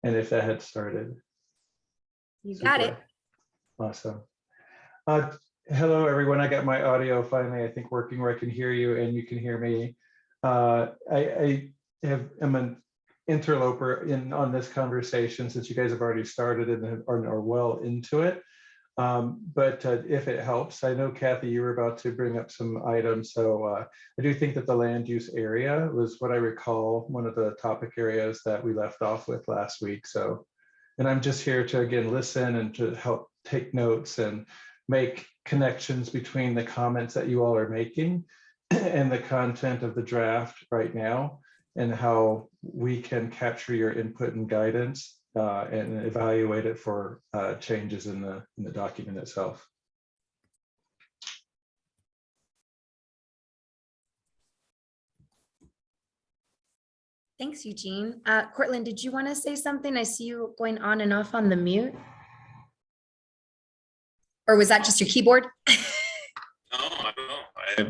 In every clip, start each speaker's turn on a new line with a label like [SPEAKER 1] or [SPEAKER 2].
[SPEAKER 1] and if that had started.
[SPEAKER 2] You got it.
[SPEAKER 1] Awesome. Hello, everyone. I got my audio finally, I think, working where I can hear you and you can hear me. I am an interloper on this conversation since you guys have already started and are well into it. But if it helps, I know, Kathy, you were about to bring up some items. So I do think that the land use area was what I recall, one of the topic areas that we left off with last week. So, and I'm just here to, again, listen and to help take notes and make connections between the comments that you all are making and the content of the draft right now, and how we can capture your input and guidance and evaluate it for changes in the document itself.
[SPEAKER 2] Thanks, Eugene. Cortland, did you want to say something? I see you going on and off on the mute. Or was that just your keyboard?
[SPEAKER 3] No, I don't know.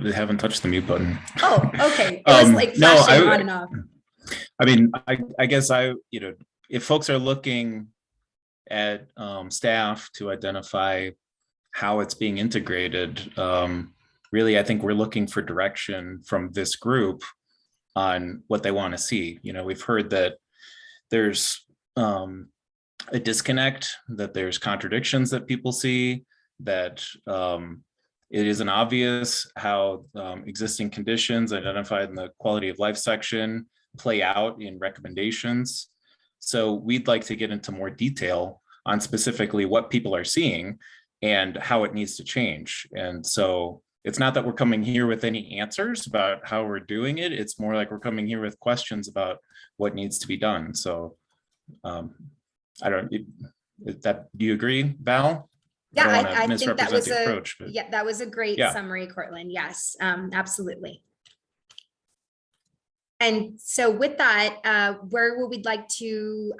[SPEAKER 3] I haven't touched the mute button.
[SPEAKER 2] Oh, okay. It was like flashing on and off.
[SPEAKER 3] I mean, I guess if folks are looking at staff to identify how it's being integrated, really, I think we're looking for direction from this group on what they want to see. We've heard that there's a disconnect, that there's contradictions that people see, that it isn't obvious how existing conditions identified in the quality of life section play out in recommendations. So we'd like to get into more detail on specifically what people are seeing and how it needs to change. And so it's not that we're coming here with any answers about how we're doing it. It's more like we're coming here with questions about what needs to be done. So do you agree, Val?
[SPEAKER 2] Yeah, I think that was that was a great summary, Cortland. Yes, absolutely. And so with that, where would we like to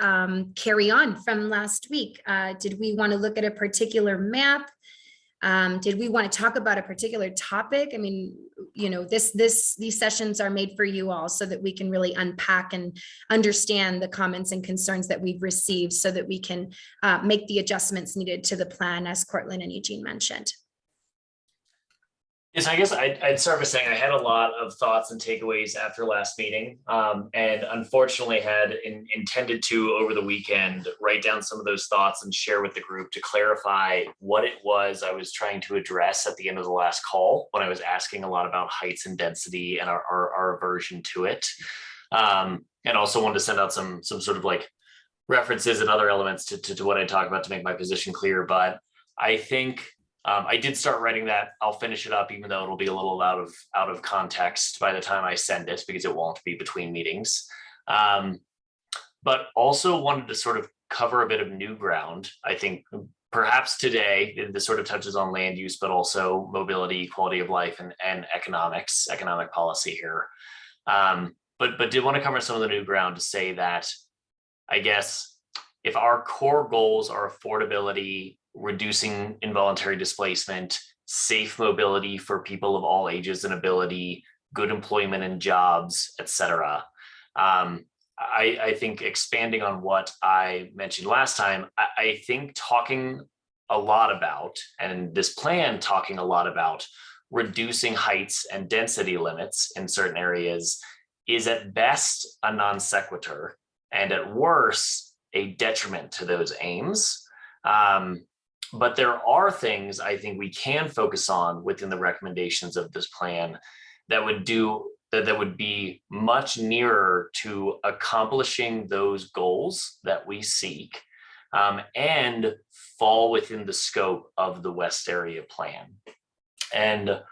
[SPEAKER 2] carry on from last week? Did we want to look at a particular map? Did we want to talk about a particular topic? I mean, these sessions are made for you all so that we can really unpack and understand the comments and concerns that we've received so that we can make the adjustments needed to the plan, as Cortland and Eugene mentioned.
[SPEAKER 4] Yes, I guess I'd start by saying I had a lot of thoughts and takeaways after last meeting, and unfortunately had intended to, over the weekend, write down some of those thoughts and share with the group to clarify what it was I was trying to address at the end of the last call when I was asking a lot about heights and density and our aversion to it. And also wanted to send out some sort of like references and other elements to what I talked about to make my position clear. But I think I did start writing that. I'll finish it up, even though it'll be a little out of context by the time I send it, because it won't be between meetings. But also wanted to sort of cover a bit of new ground. I think perhaps today, this sort of touches on land use, but also mobility, quality of life, and economic policy here. But did want to cover some of the new ground to say that, I guess, if our core goals are affordability, reducing involuntary displacement, safe mobility for people of all ages and ability, good employment and jobs, etc. I think expanding on what I mentioned last time, I think talking a lot about, and this plan talking a lot about, reducing heights and density limits in certain areas is at best a non sequitur, and at worst a detriment to those aims. But there are things I think we can focus on within the recommendations of this plan that would be much nearer to accomplishing those goals that we seek, and fall within the scope of the West Area Plan. And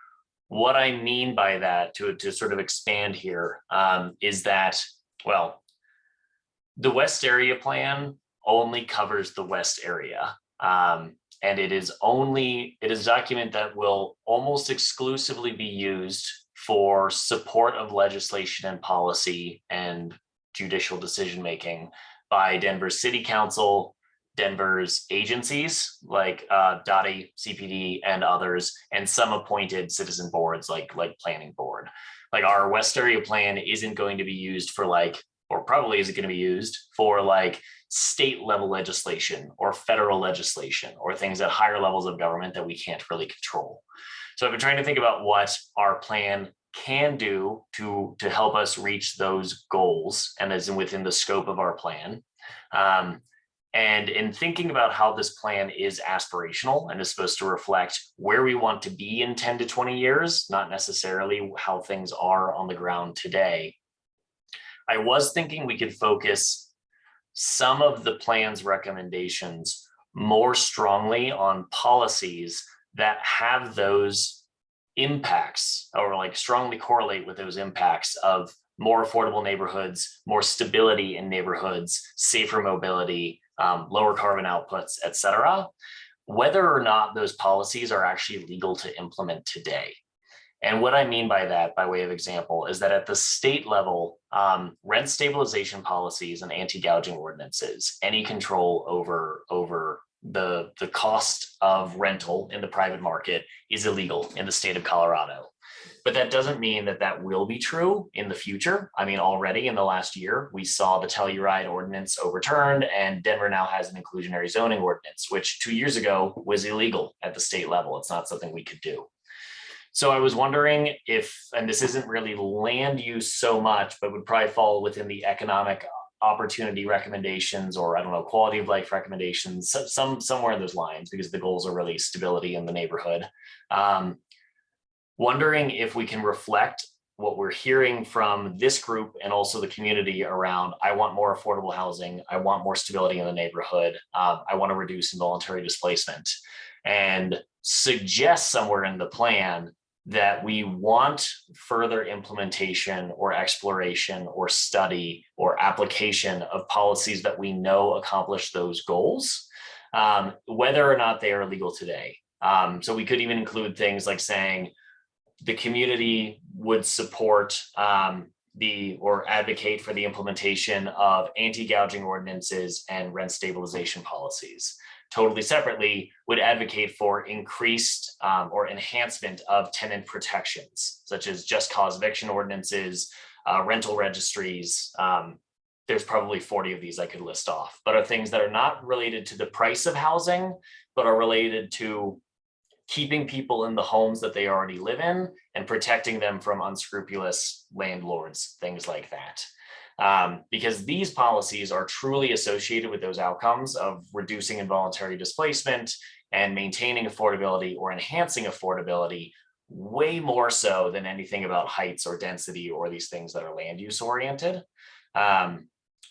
[SPEAKER 4] what I mean by that, to sort of expand here, is that, well, the West Area Plan only covers the West area. And it is a document that will almost exclusively be used for support of legislation and policy and judicial decision-making by Denver's City Council, Denver's agencies like DOTI, CPD, and others, and some appointed citizen boards like Planning Board. Like, our West Area Plan isn't going to be used for like or probably isn't going to be used for like state level legislation or federal legislation or things at higher levels of government that we can't really control. So I've been trying to think about what our plan can do to help us reach those goals and as in within the scope of our plan. And in thinking about how this plan is aspirational and is supposed to reflect where we want to be in 10 to 20 years, not necessarily how things are on the ground today, I was thinking we could focus some of the plan's recommendations more strongly on policies that have those impacts or like strongly correlate with those impacts of more affordable neighborhoods, more stability in neighborhoods, safer mobility, lower carbon outputs, et cetera, whether or not those policies are actually legal to implement today. And what I mean by that, by way of example, is that at the state level, rent stabilization policies and anti-gouging ordinances, any control over the cost of rental in the private market is illegal in the state of Colorado. But that doesn't mean that that will be true in the future. I mean, already in the last year, we saw the Telluride ordinance overturned, and Denver now has an inclusionary zoning ordinance, which 2 years ago was illegal at the state level. It's not something we could do. So I was wondering if, and this isn't really land use so much, but would probably fall within the economic opportunity recommendations, or I don't know, quality of life recommendations, somewhere in those lines, because the goals are really stability in the neighborhood. Wondering if we can reflect what we're hearing from this group and also the community around, I want more affordable housing, I want more stability in the neighborhood, I want to reduce involuntary displacement, and suggest somewhere in the plan that we want further implementation or exploration or study or application of policies that we know accomplish those goals, whether or not they are legal today. So we could even include things like saying the community would support or advocate for the implementation of anti-gouging ordinances and rent stabilization policies. Totally separately, would advocate for increased or enhancement of tenant protections, such as just cause eviction ordinances, rental registries. There's probably 40 of these I could list off, but are things that are not related to the price of housing, but are related to keeping people in the homes that they already live in and protecting them from unscrupulous landlords, things like that. Because these policies are truly associated with those outcomes of reducing involuntary displacement and maintaining affordability or enhancing affordability way more so than anything about heights or density or these things that are land use oriented. And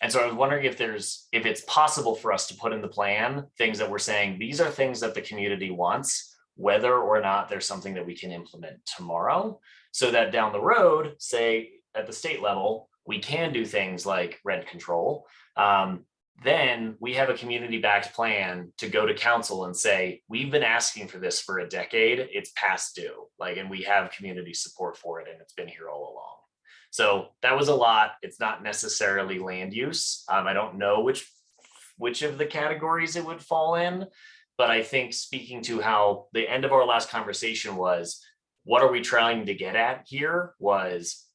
[SPEAKER 4] so I was wondering if it's possible for us to put in the plan things that we're saying, these are things that the community wants, whether or not there's something that we can implement tomorrow, so that down the road, say at the state level, we can do things like rent control. Then we have a community-backed plan to go to council and say, we've been asking for this for a decade, it's past due, and we have community support for it, and it's been here all along. So that was a lot. It's not necessarily land use. I don't know which of the categories it would fall in, but I think speaking to how the end of our last conversation was, what are we trying to get at here was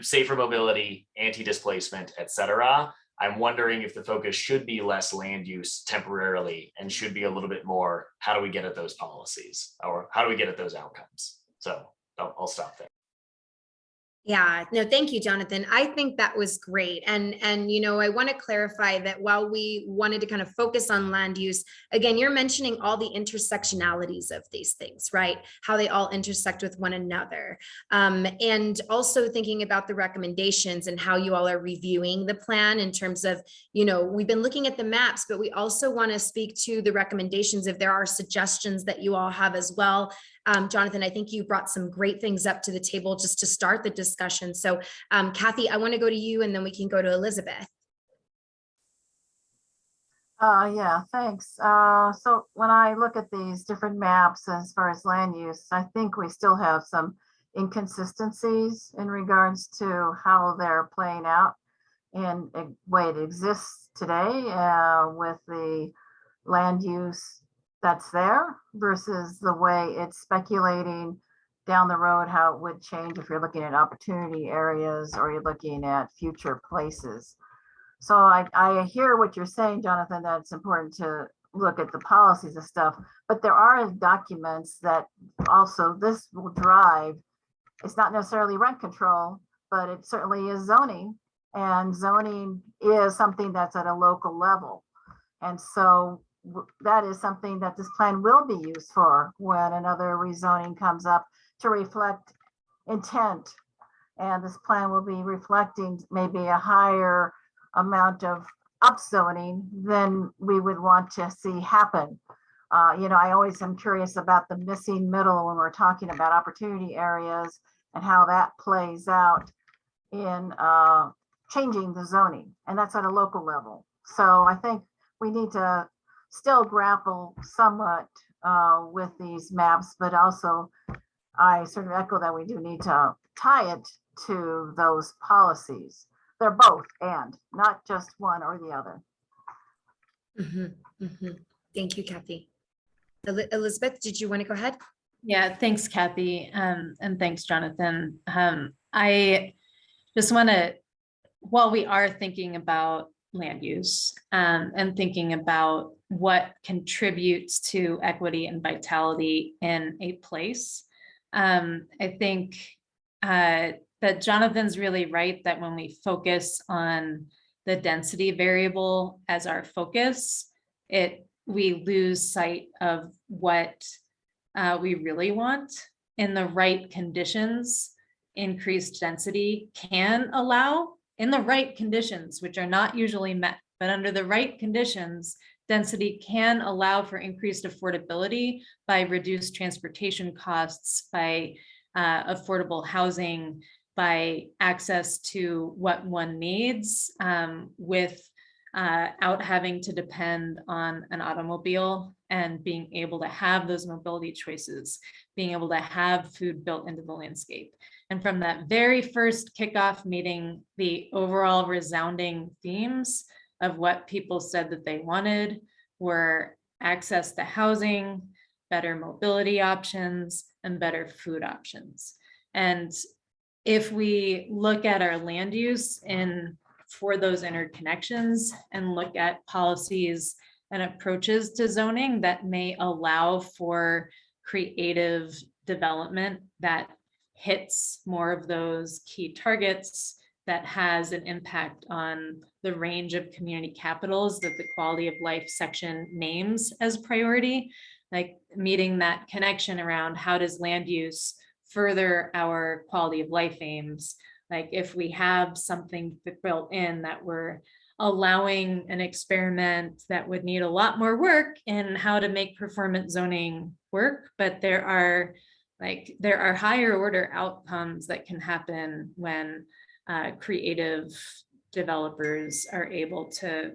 [SPEAKER 4] safer mobility, anti-displacement, et cetera. I'm wondering if the focus should be less land use temporarily and should be a little bit more, how do we get at those policies or how do we get at those outcomes? So I'll stop there.
[SPEAKER 2] Yeah, no, thank you, Jonathan. I think that was great. And I want to clarify that while we wanted to kind of focus on land use, again, you're mentioning all the intersectionalities of these things, right? How they all intersect with one another. And also thinking about the recommendations and how you all are reviewing the plan in terms of, we've been looking at the maps, but we also want to speak to the recommendations if there are suggestions that you all have as well. Jonathan, I think you brought some great things up to the table just to start the discussion. So Kathy, I want to go to you and then we can go to Elizabeth.
[SPEAKER 5] Yeah, thanks. So when I look at these different maps as far as land use, I think we still have some inconsistencies in regards to how they're playing out and the way it exists today with the land use that's there versus the way it's speculating down the road, how it would change if you're looking at opportunity areas or you're looking at future places. So I hear what you're saying, Jonathan, that it's important to look at the policies and stuff, but there are documents that also this will drive. It's not necessarily rent control, but it certainly is zoning. And zoning is something that's at a local level. And so that is something that this plan will be used for when another rezoning comes up to reflect intent. And this plan will be reflecting maybe a higher amount of upzoning than we would want to see happen. I always am curious about the missing middle when we're talking about opportunity areas and how that plays out in changing the zoning, and that's at a local level. So I think we need to still grapple somewhat with these maps, but also I sort of echo that we do need to tie it to those policies. They're both and not just one or the other.
[SPEAKER 2] Thank you, Kathy. Elizabeth, did you want to go ahead?
[SPEAKER 6] Yeah, thanks, Kathy. And thanks, Jonathan. I just want to, while we are thinking about land use and thinking about what contributes to equity and vitality in a place, I think that Jonathan's really right that when we focus on the density variable as our focus, we lose sight of what we really want. In the right conditions, increased density can allow, in the right conditions, which are not usually met, but under the right conditions, density can allow for increased affordability by reduced transportation costs, by affordable housing, by access to what one needs without having to depend on an automobile, and being able to have those mobility choices, being able to have food built into the landscape. And from that very first kickoff meeting, the overall resounding themes of what people said that they wanted were access to housing, better mobility options, and better food options. And if we look at our land use for those interconnections and look at policies and approaches to zoning that may allow for creative development that hits more of those key targets, that has an impact on the range of community capitals that the quality of life section names as priority, like meeting that connection around how does land use further our quality of life aims. Like if we have something built in that we're allowing an experiment that would need a lot more work in how to make performance zoning work, but there are higher order outcomes that can happen when creative developers are able to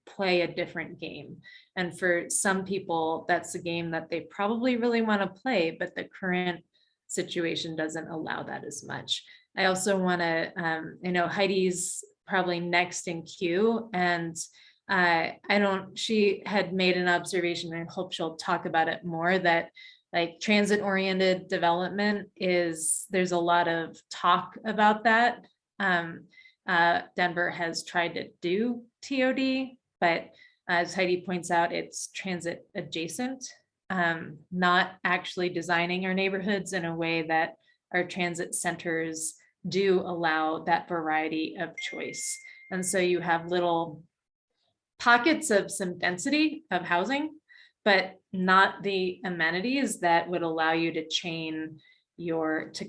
[SPEAKER 6] play a different game. And for some people, that's a game that they probably really want to play, but the current situation doesn't allow that as much. I also want to, Heidi's probably next in queue, and she had made an observation, and I hope she'll talk about it more, that like transit oriented development there's a lot of talk about that. Denver has tried to do TOD, but as Heidi points out, it's transit adjacent, not actually designing our neighborhoods in a way that our transit centers do allow that variety of choice. And so you have little pockets of some density of housing, but not the amenities that would allow you to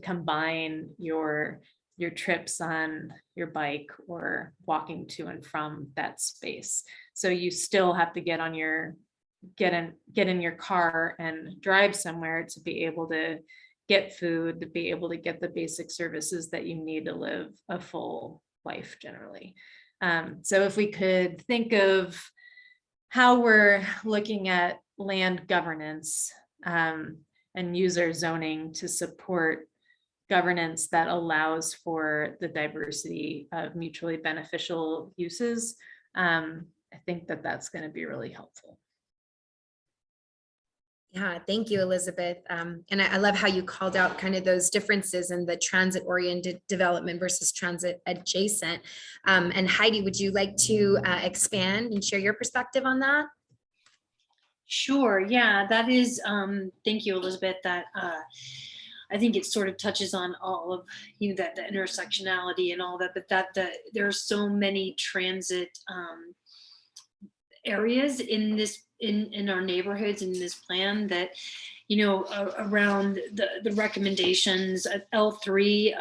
[SPEAKER 6] combine your trips on your bike or walking to and from that space. So you still have to get in your car and drive somewhere to be able to get food, to be able to get the basic services that you need to live a full life generally. So if we could think of how we're looking at land governance and use our zoning to support governance that allows for the diversity of mutually beneficial uses, I think that that's going to be really helpful.
[SPEAKER 2] Yeah, thank you, Elizabeth. And I love how you called out kind of those differences in the transit-oriented development versus transit adjacent. And Heidi, would you like to expand and share your perspective on that?
[SPEAKER 7] Sure. Yeah, that is, thank you, Elizabeth. That I think it sort of touches on all of, that the intersectionality and all that, but there are so many transit areas in this, in our neighborhoods in this plan that, around the recommendations at L3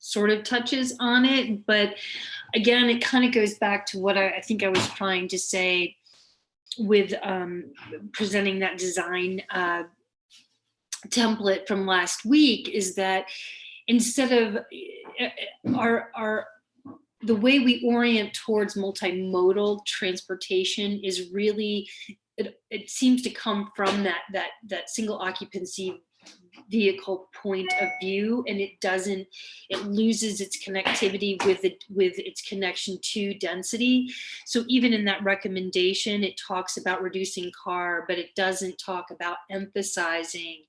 [SPEAKER 7] sort of touches on it. But again, it kind of goes back to what I think I was trying to say with presenting that design template from last week, is that instead of the way we orient towards multimodal transportation is really, it seems to come from that single occupancy vehicle point of view, and it loses its connectivity with its connection to density. So even in that recommendation, it talks about reducing car, but it doesn't talk about emphasizing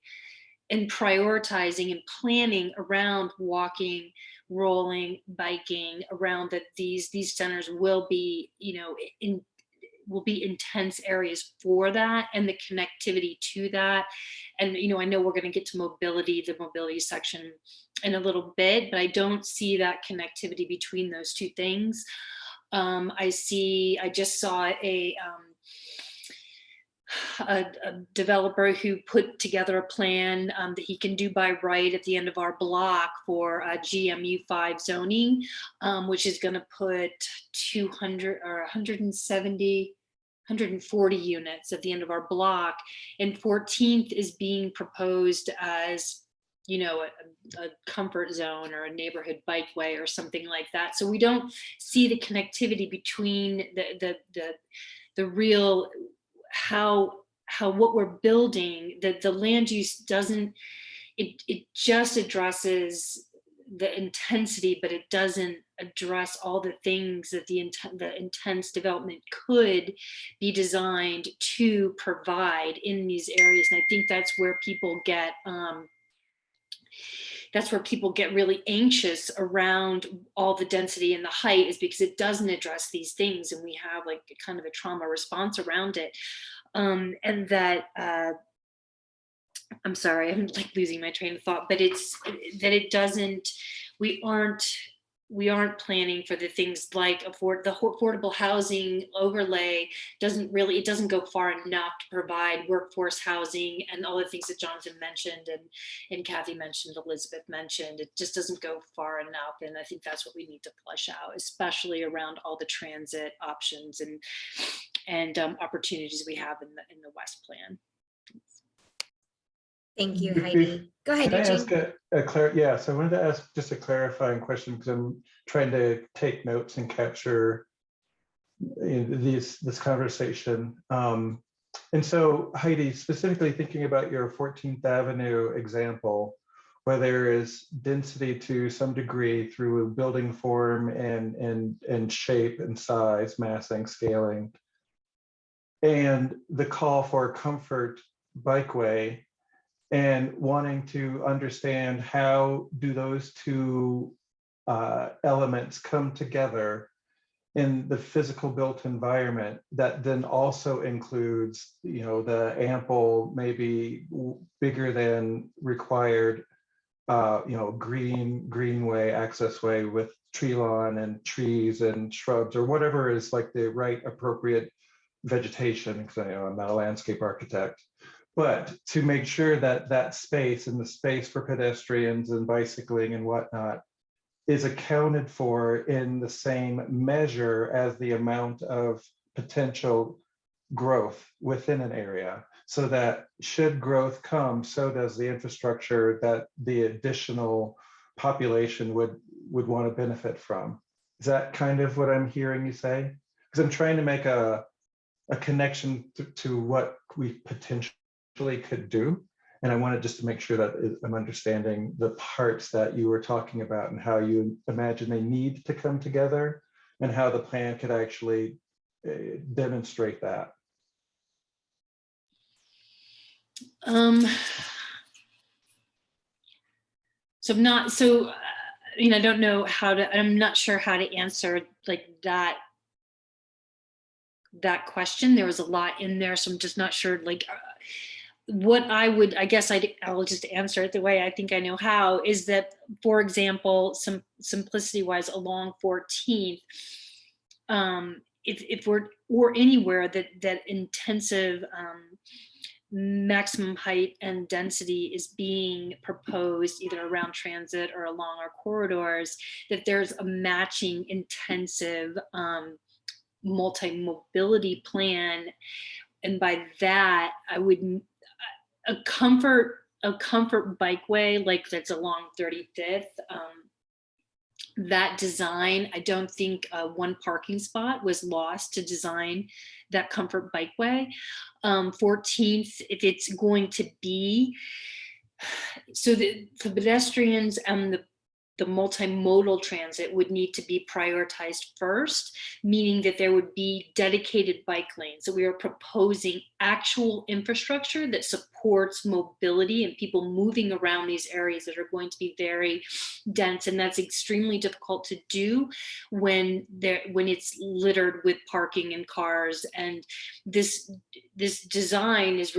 [SPEAKER 7] and prioritizing and planning around walking, rolling, biking, around that these centers will be, will be intense areas for that, and the connectivity to that. And, I know we're going to get to the mobility section in a little bit, but I don't see that connectivity between those two things. I just saw a developer who put together a plan that he can do by right at the end of our block for GMU5 zoning, which is going to put 200 or 170, 140 units at the end of our block. And 14th is being proposed as, a comfort zone or a neighborhood bikeway or something like that. So we don't see the connectivity between the real, how what we're building, that the land use doesn't, it just addresses the intensity, but it doesn't address all the things that the intense development could be designed to provide in these areas. And I think that's where people get really anxious around all the density and the height, is because it doesn't address these things, and we have like kind of a trauma response around it. And that I'm sorry, I'm like losing my train of thought, but it's that it doesn't, we aren't planning for the things like the affordable housing overlay it doesn't go far enough to provide workforce housing and all the things that Jonathan mentioned and Kathy mentioned, Elizabeth mentioned. It just doesn't go far enough. And I think that's what we need to flesh out, especially around all the transit options and opportunities we have in the West Plan.
[SPEAKER 2] Thank you, Heidi. Go ahead,
[SPEAKER 1] Can I
[SPEAKER 2] Eugene.
[SPEAKER 1] ask so I wanted to ask just a clarifying question, because I'm trying to take notes and capture this conversation. And so Heidi, specifically thinking about your 14th Avenue example, where there is density to some degree through building form and shape and size, massing, scaling, and the call for comfort bikeway, and wanting to understand how do those two elements come together in the physical built environment that then also includes, the ample, maybe bigger than required, greenway, access way with tree lawn and trees and shrubs or whatever is like the right appropriate vegetation, because I'm not a landscape architect. But to make sure that that space and the space for pedestrians and bicycling and whatnot is accounted for in the same measure as the amount of potential growth within an area, so that should growth come, so does the infrastructure that the additional population would want to benefit from. Is that kind of what I'm hearing you say? Because I'm trying to make a connection to what we potentially could do. And I wanted just to make sure that I'm understanding the parts that you were talking about and how you imagine they need to come together, and how the plan could actually demonstrate that.
[SPEAKER 7] So I'm not, so, you know, I don't know how to, I'm not sure how to answer like that question. There was a lot in there, so I'm just not sure like what I would, I guess I will just answer it the way I think I know how, is that, for example, some simplicity wise along 14th, if we're, or anywhere that intensive maximum height and density is being proposed either around transit or along our corridors, that there's a matching intensive multi-mobility plan. And by that, I would, a comfort bikeway, like that's along 35th, that design, I don't think one parking spot was lost to design that comfort bikeway. 14th, if it's going to be, so the pedestrians and the multimodal transit would need to be prioritized first, meaning that there would be dedicated bike lanes. So we are proposing actual infrastructure that supports mobility and people moving around these areas that are going to be very dense. And that's extremely difficult to do when it's littered with parking and cars. And this design is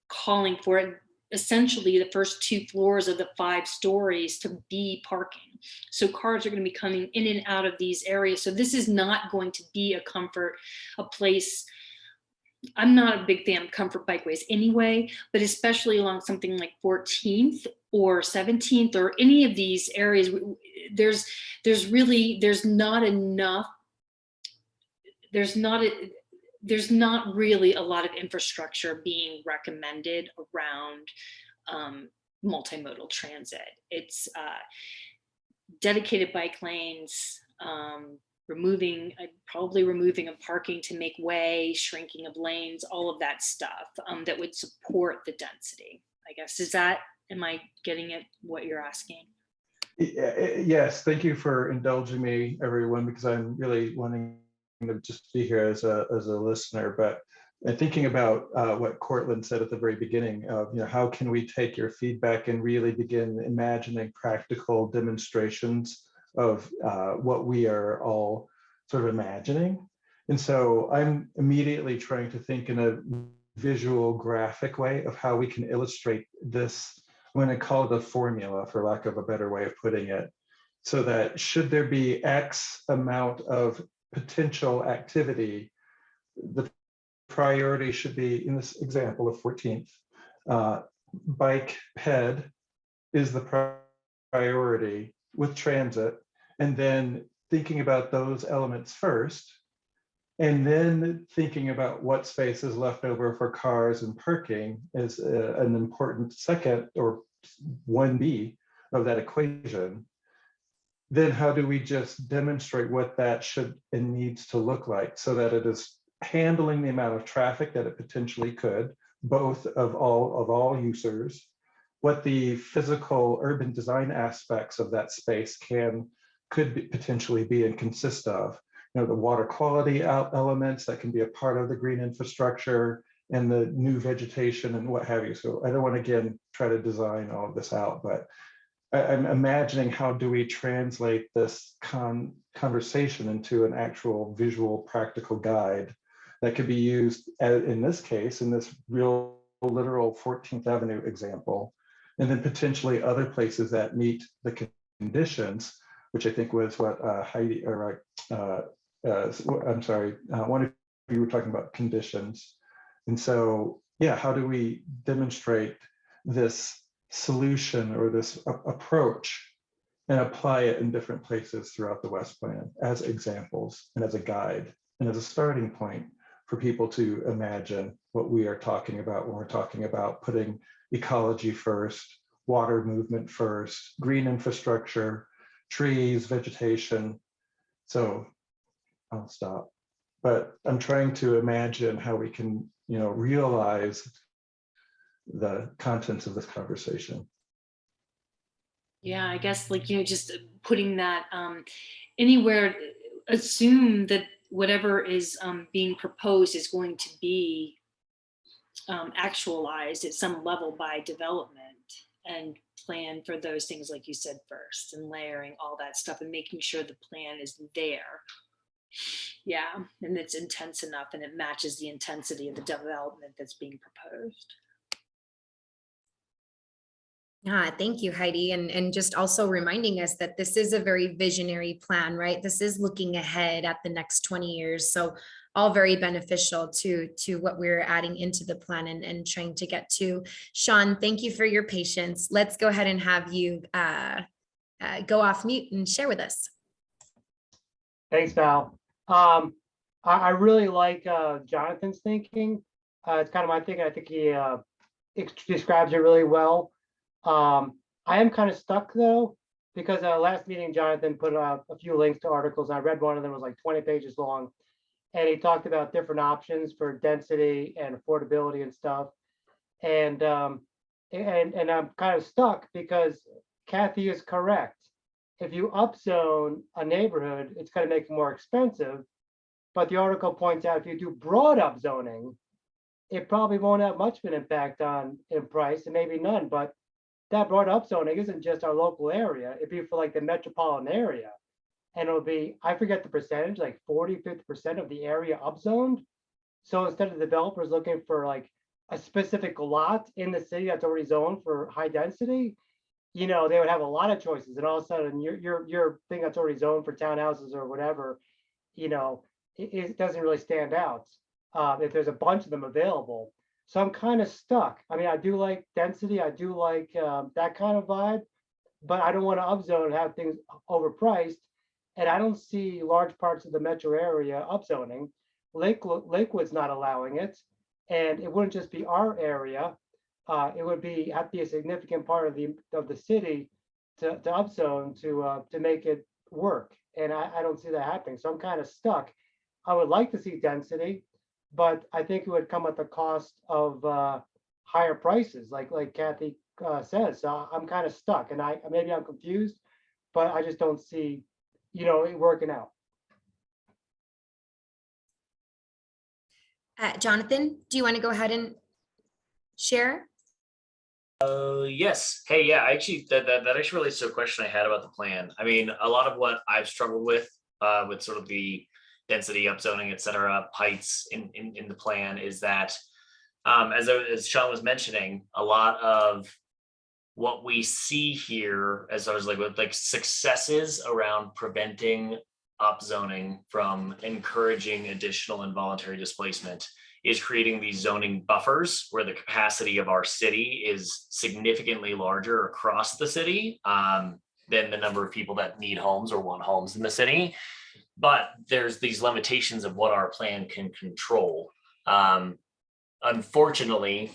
[SPEAKER 7] calling for it, essentially the first 2 floors of the 5 stories to be parking. So cars are going to be coming in and out of these areas. So this is not going to be a place. I'm not a big fan of comfort bikeways anyway, but especially along something like 14th or 17th or any of these areas, there's not really a lot of infrastructure being recommended around multimodal transit. It's dedicated bike lanes, probably removing of parking to make way, shrinking of lanes, all of that stuff that would support the density, I guess. Am I getting at what you're asking?
[SPEAKER 1] Yes, thank you for indulging me, everyone, because I'm really wanting to just be here as a listener. But thinking about what Cortland said at the very beginning of, how can we take your feedback and really begin imagining practical demonstrations of what we are all sort of imagining. And so I'm immediately trying to think in a visual graphic way of how we can illustrate this. I'm going to call it a formula, for lack of a better way of putting it, so that should there be X amount of potential activity, the priority should be, in this example of 14th, bike ped is the priority with transit, and then thinking about those elements first, and then thinking about what space is left over for cars and parking is an important second or 1B of that equation. Then how do we just demonstrate what that should and needs to look like so that it is handling the amount of traffic that it potentially could, both of all users, what the physical urban design aspects of that space could potentially be and consist of. The water quality elements that can be a part of the green infrastructure and the new vegetation and what have you. So I don't want to, again, try to design all of this out, but I'm imagining how do we translate this conversation into an actual visual practical guide that could be used in this case, in this real literal 14th Avenue example, and then potentially other places that meet the conditions, which I think was what Heidi, or I'm sorry, one of you were talking about conditions. And so, yeah, how do we demonstrate this solution or this approach and apply it in different places throughout the West Plan as examples and as a guide and as a starting point for people to imagine what we are talking about when we're talking about putting ecology first, water movement first, green infrastructure, trees, vegetation. So I'll stop. But I'm trying to imagine how we can, realize the contents of this conversation.
[SPEAKER 7] Yeah, I guess just putting that anywhere, assume that whatever is being proposed is going to be actualized at some level by development, and plan for those things like you said first, and layering all that stuff and making sure the plan is there. Yeah, and it's intense enough and it matches the intensity of the development that's being proposed.
[SPEAKER 2] Thank you, Heidi. And just also reminding us that this is a very visionary plan, right? This is looking ahead at the next 20 years. So all very beneficial to what we're adding into the plan and trying to get to. Sean, thank you for your patience. Let's go ahead and have you go off mute and share with us.
[SPEAKER 8] Thanks, Val. I really like Jonathan's thinking. It's kind of my thinking. I think he describes it really well. I am kind of stuck though, because last meeting, Jonathan put a few links to articles. I read one of them, was like 20 pages long. And he talked about different options for density and affordability and stuff. And I'm kind of stuck because Kathy is correct. If you upzone a neighborhood, it's going to make it more expensive. But the article points out if you do broad upzoning, it probably won't have much of an impact in price, and maybe none. But that broad upzoning isn't just our local area. It'd be for like the metropolitan area. And it'll be, I forget the percentage, like 40–50% of the area upzoned. So instead of developers looking for like a specific lot in the city that's already zoned for high density, you know, they would have a lot of choices. And all of a sudden your thing that's already zoned for townhouses or whatever, you know, it doesn't really stand out if there's a bunch of them available. So I'm kind of stuck. I mean, I do like density. I do like that kind of vibe, but I don't want to upzone and have things overpriced. And I don't see large parts of the metro area upzoning. Lakewood's not allowing it. And it wouldn't just be our area. It would have to be a significant part of the city to upzone to make it work. And I don't see that happening. So I'm kind of stuck. I would like to see density, but I think it would come at the cost of higher prices, like Kathy says. So I'm kind of stuck, and maybe I'm confused, but I just don't see, you know, it working out.
[SPEAKER 2] Jonathan, do you want to go ahead and share?
[SPEAKER 4] Yes. Hey, yeah, actually, that actually relates to a question I had about the plan. I mean, a lot of what I've struggled with sort of the density, upzoning, et cetera, heights in the plan is that, as Sean was mentioning, a lot of what we see here as far as like successes around preventing upzoning from encouraging additional involuntary displacement is creating these zoning buffers where the capacity of our city is significantly larger across the city than the number of people that need homes or want homes in the city. But there's these limitations of what our plan can control. Unfortunately,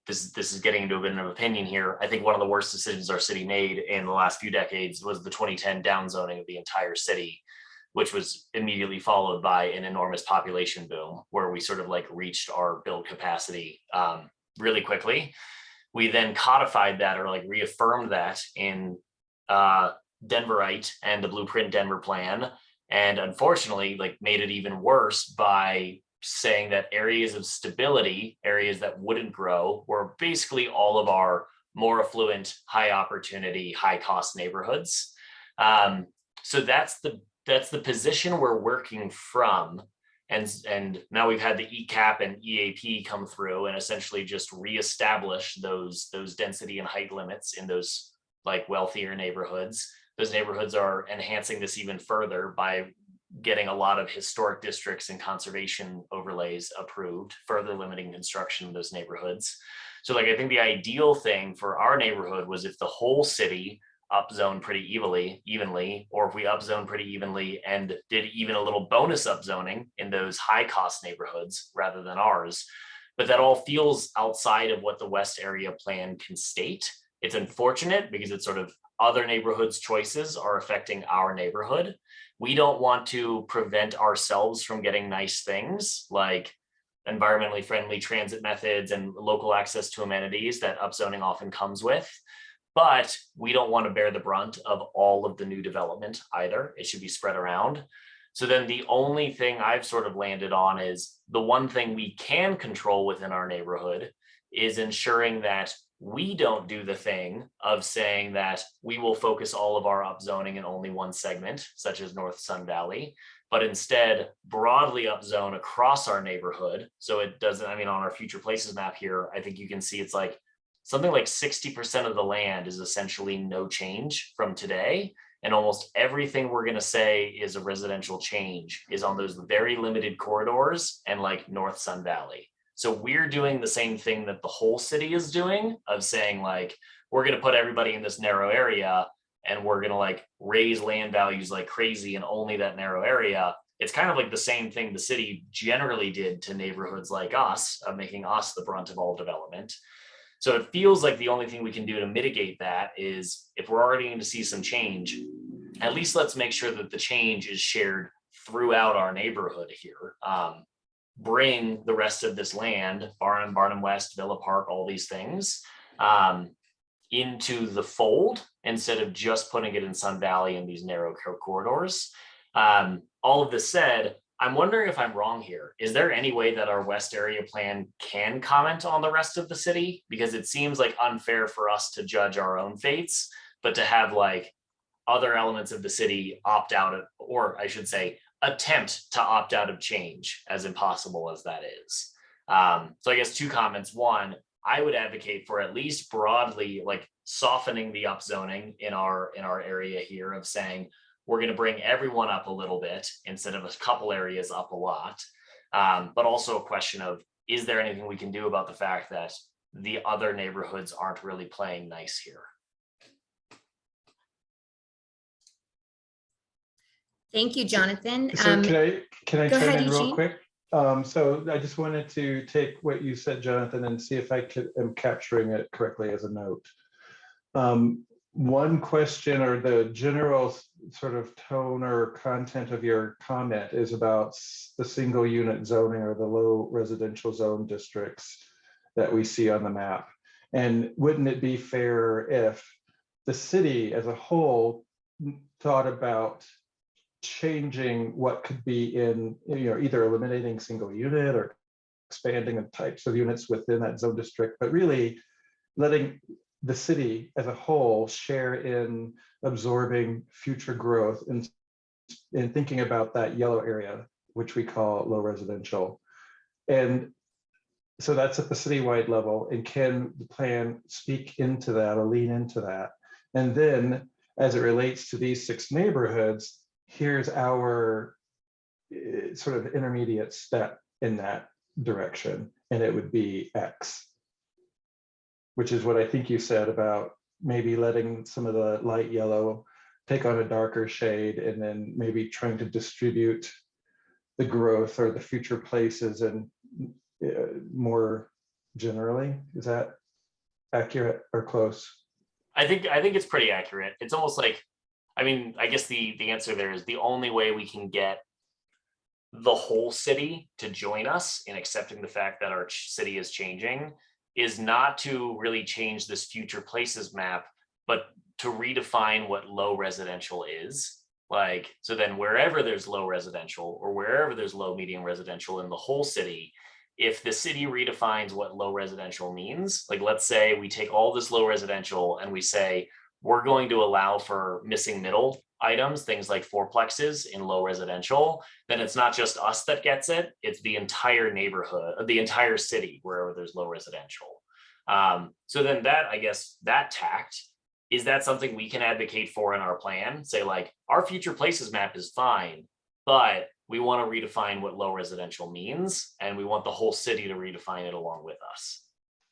[SPEAKER 4] this is getting into a bit of opinion here. I think one of the worst decisions our city made in the last few decades was the 2010 downzoning of the entire city, which was immediately followed by an enormous population boom where we sort of like reached our build capacity really quickly. We then codified that or like reaffirmed that in Denverite and the Blueprint Denver plan. And unfortunately, like made it even worse by saying that areas of stability, areas that wouldn't grow, were basically all of our more affluent, high opportunity, high cost neighborhoods. So that's the position we're working from. And now we've had the ECAP and EAP come through and essentially just reestablish those density and height limits in those like wealthier neighborhoods. Those neighborhoods are enhancing this even further by getting a lot of historic districts and conservation overlays approved, further limiting construction in those neighborhoods. So like, I think the ideal thing for our neighborhood was if the whole city upzone pretty evenly, or if we upzone pretty evenly and did even a little bonus upzoning in those high cost neighborhoods rather than ours. But that all feels outside of what the West Area Plan can state. It's unfortunate because it's sort of other neighborhoods' choices are affecting our neighborhood. We don't want to prevent ourselves from getting nice things like environmentally friendly transit methods and local access to amenities that upzoning often comes with. But we don't want to bear the brunt of all of the new development either. It should be spread around. So then the only thing I've sort of landed on is the one thing we can control within our neighborhood is ensuring that we don't do the thing of saying that we will focus all of our upzoning in only one segment, such as North Sun Valley, but instead broadly upzone across our neighborhood. So it doesn't, I mean, on our future places map here, I think you can see it's like something like 60% of the land is essentially no change from today. And almost everything we're going to say is a residential change is on those very limited corridors and like North Sun Valley. So we're doing the same thing that the whole city is doing of saying like, we're going to put everybody in this narrow area and we're going to like raise land values like crazy in only that narrow area. It's kind of like the same thing the city generally did to neighborhoods like us of making us the brunt of all development. So it feels like the only thing we can do to mitigate that is if we're already going to see some change, at least let's make sure that the change is shared throughout our neighborhood here. Bring the rest of this land, Barnum West, Villa Park, all these things into the fold instead of just putting it in Sun Valley in these narrow corridors. All of this said, I'm wondering if I'm wrong here. Is there any way that our West area plan can comment on the rest of the city? Because it seems like unfair for us to judge our own fates, but to have like other elements of the city opt out of, or I should say, attempt to opt out of change, as impossible as that is. So I guess two comments. One, I would advocate for at least broadly like softening the upzoning in our area here of saying, we're going to bring everyone up a little bit instead of a couple areas up a lot. But also a question of, is there anything we can do about the fact that the other neighborhoods aren't really playing nice here?
[SPEAKER 2] Thank you, Jonathan.
[SPEAKER 1] So can I
[SPEAKER 2] go
[SPEAKER 1] chime
[SPEAKER 2] ahead,
[SPEAKER 1] in real
[SPEAKER 2] Eugene.
[SPEAKER 1] quick? So I just wanted to take what you said, Jonathan, and see if I am capturing it correctly as a note. One question or the general sort of tone or content of your comment is about the single unit zoning or the low residential zone districts that we see on the map. And wouldn't it be fair if the city as a whole thought about changing what could be in, either eliminating single unit or expanding the types of units within that zone district, but really letting the city as a whole share in absorbing future growth and thinking about that yellow area, which we call low residential. And so that's at the citywide level. And can the plan speak into that or lean into that? And then as it relates to these 6 neighborhoods, here's our sort of intermediate step in that direction. And it would be X, which is what I think you said about maybe letting some of the light yellow take on a darker shade and then maybe trying to distribute the growth or the future places and more generally. Is that accurate or close?
[SPEAKER 4] I think it's pretty accurate. It's almost like, I mean, I guess the answer there is the only way we can get the whole city to join us in accepting the fact that our city is changing is not to really change this future places map, but to redefine what low residential is. Like, so then wherever there's low residential or wherever there's low medium residential in the whole city, if the city redefines what low residential means, like let's say we take all this low residential and we say, we're going to allow for missing middle items, things like fourplexes in low residential, then it's not just us that gets it, it's the entire neighborhood, the entire city, wherever there's low residential. So then that, I guess, that tact, is that something we can advocate for in our plan? Say like, our future places map is fine, but we want to redefine what low residential means, and we want the whole city to redefine it along with us.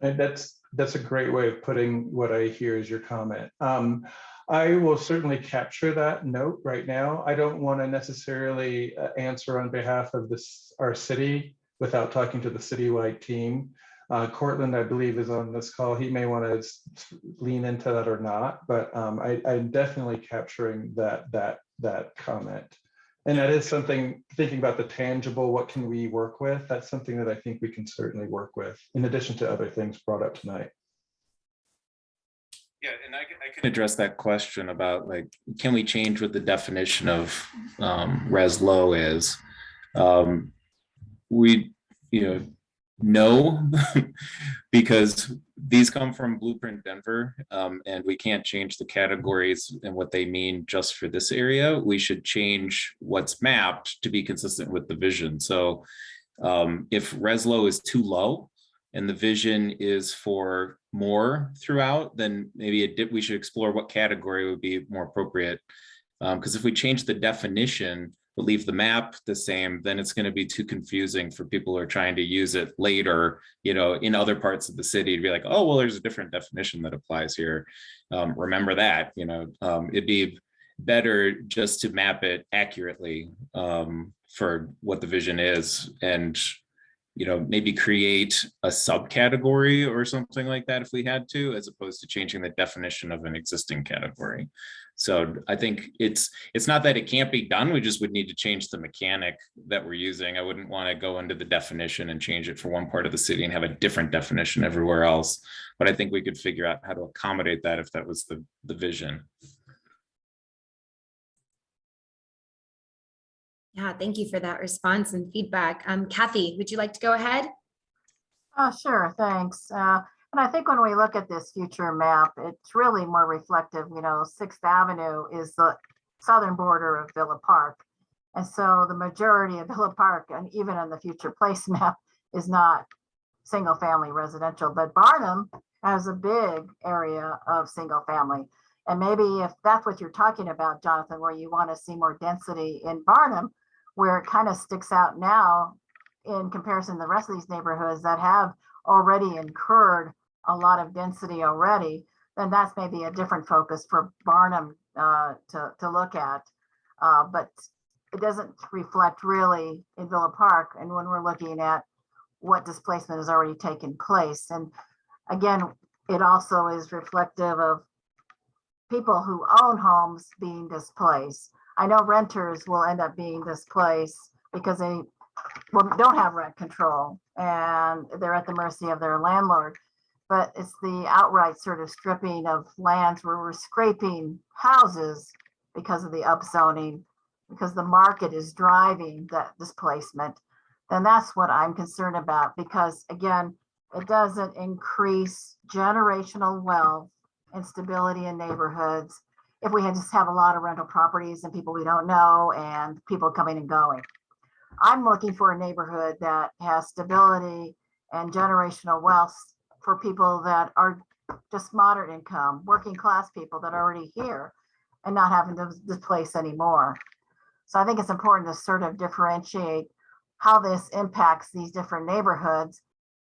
[SPEAKER 1] And that's a great way of putting what I hear as your comment. I will certainly capture that note right now. I don't want to necessarily answer on behalf of our city without talking to the citywide team. Cortland, I believe, is on this call. He may want to lean into that or not, but I'm definitely capturing that comment. And that is something, thinking about the tangible, what can we work with? That's something that I think we can certainly work with, in addition to other things brought up tonight.
[SPEAKER 3] Yeah, and I can address that question about like, can we change what the definition of res low is? We, you know, no, because these come from Blueprint Denver, and we can't change the categories and what they mean just for this area. We should change what's mapped to be consistent with the vision. So if res low is too low and the vision is for more throughout, then maybe we should explore what category would be more appropriate. Because if we change the definition, but leave the map the same, then it's going to be too confusing for people who are trying to use it later, you know, in other parts of the city to be like, oh, well, there's a different definition that applies here. Remember that, you know, it'd be better just to map it accurately for what the vision is, and you know, maybe create a subcategory or something like that if we had to, as opposed to changing the definition of an existing category. So I think it's not that it can't be done. We just would need to change the mechanic that we're using. I wouldn't want to go into the definition and change it for one part of the city and have a different definition everywhere else. But I think we could figure out how to accommodate that if that was the vision.
[SPEAKER 2] Yeah, thank you for that response and feedback. Kathy, would you like to go ahead?
[SPEAKER 5] Sure, thanks. And I think when we look at this future map, it's really more reflective. You know, 6th Avenue is the southern border of Villa Park. And so the majority of Villa Park, and even on the future place map, is not single family residential, but Barnum has a big area of single family. And maybe if that's what you're talking about, Jonathan, where you want to see more density in Barnum, where it kind of sticks out now in comparison to the rest of these neighborhoods that have already incurred a lot of density already, then that's maybe a different focus for Barnum to look at. But it doesn't reflect really in Villa Park, and when we're looking at what displacement has already taken place. And again, it also is reflective of people who own homes being displaced. I know renters will end up being displaced because they don't have rent control and they're at the mercy of their landlord. But it's the outright sort of stripping of lands where we're scraping houses because of the upzoning, because the market is driving that displacement. Then that's what I'm concerned about, because again, it doesn't increase generational wealth and stability in neighborhoods if we had just have a lot of rental properties and people we don't know and people coming and going. I'm looking for a neighborhood that has stability and generational wealth for people that are just moderate income, working class people that are already here and not having to displace anymore. So I think it's important to sort of differentiate how this impacts these different neighborhoods,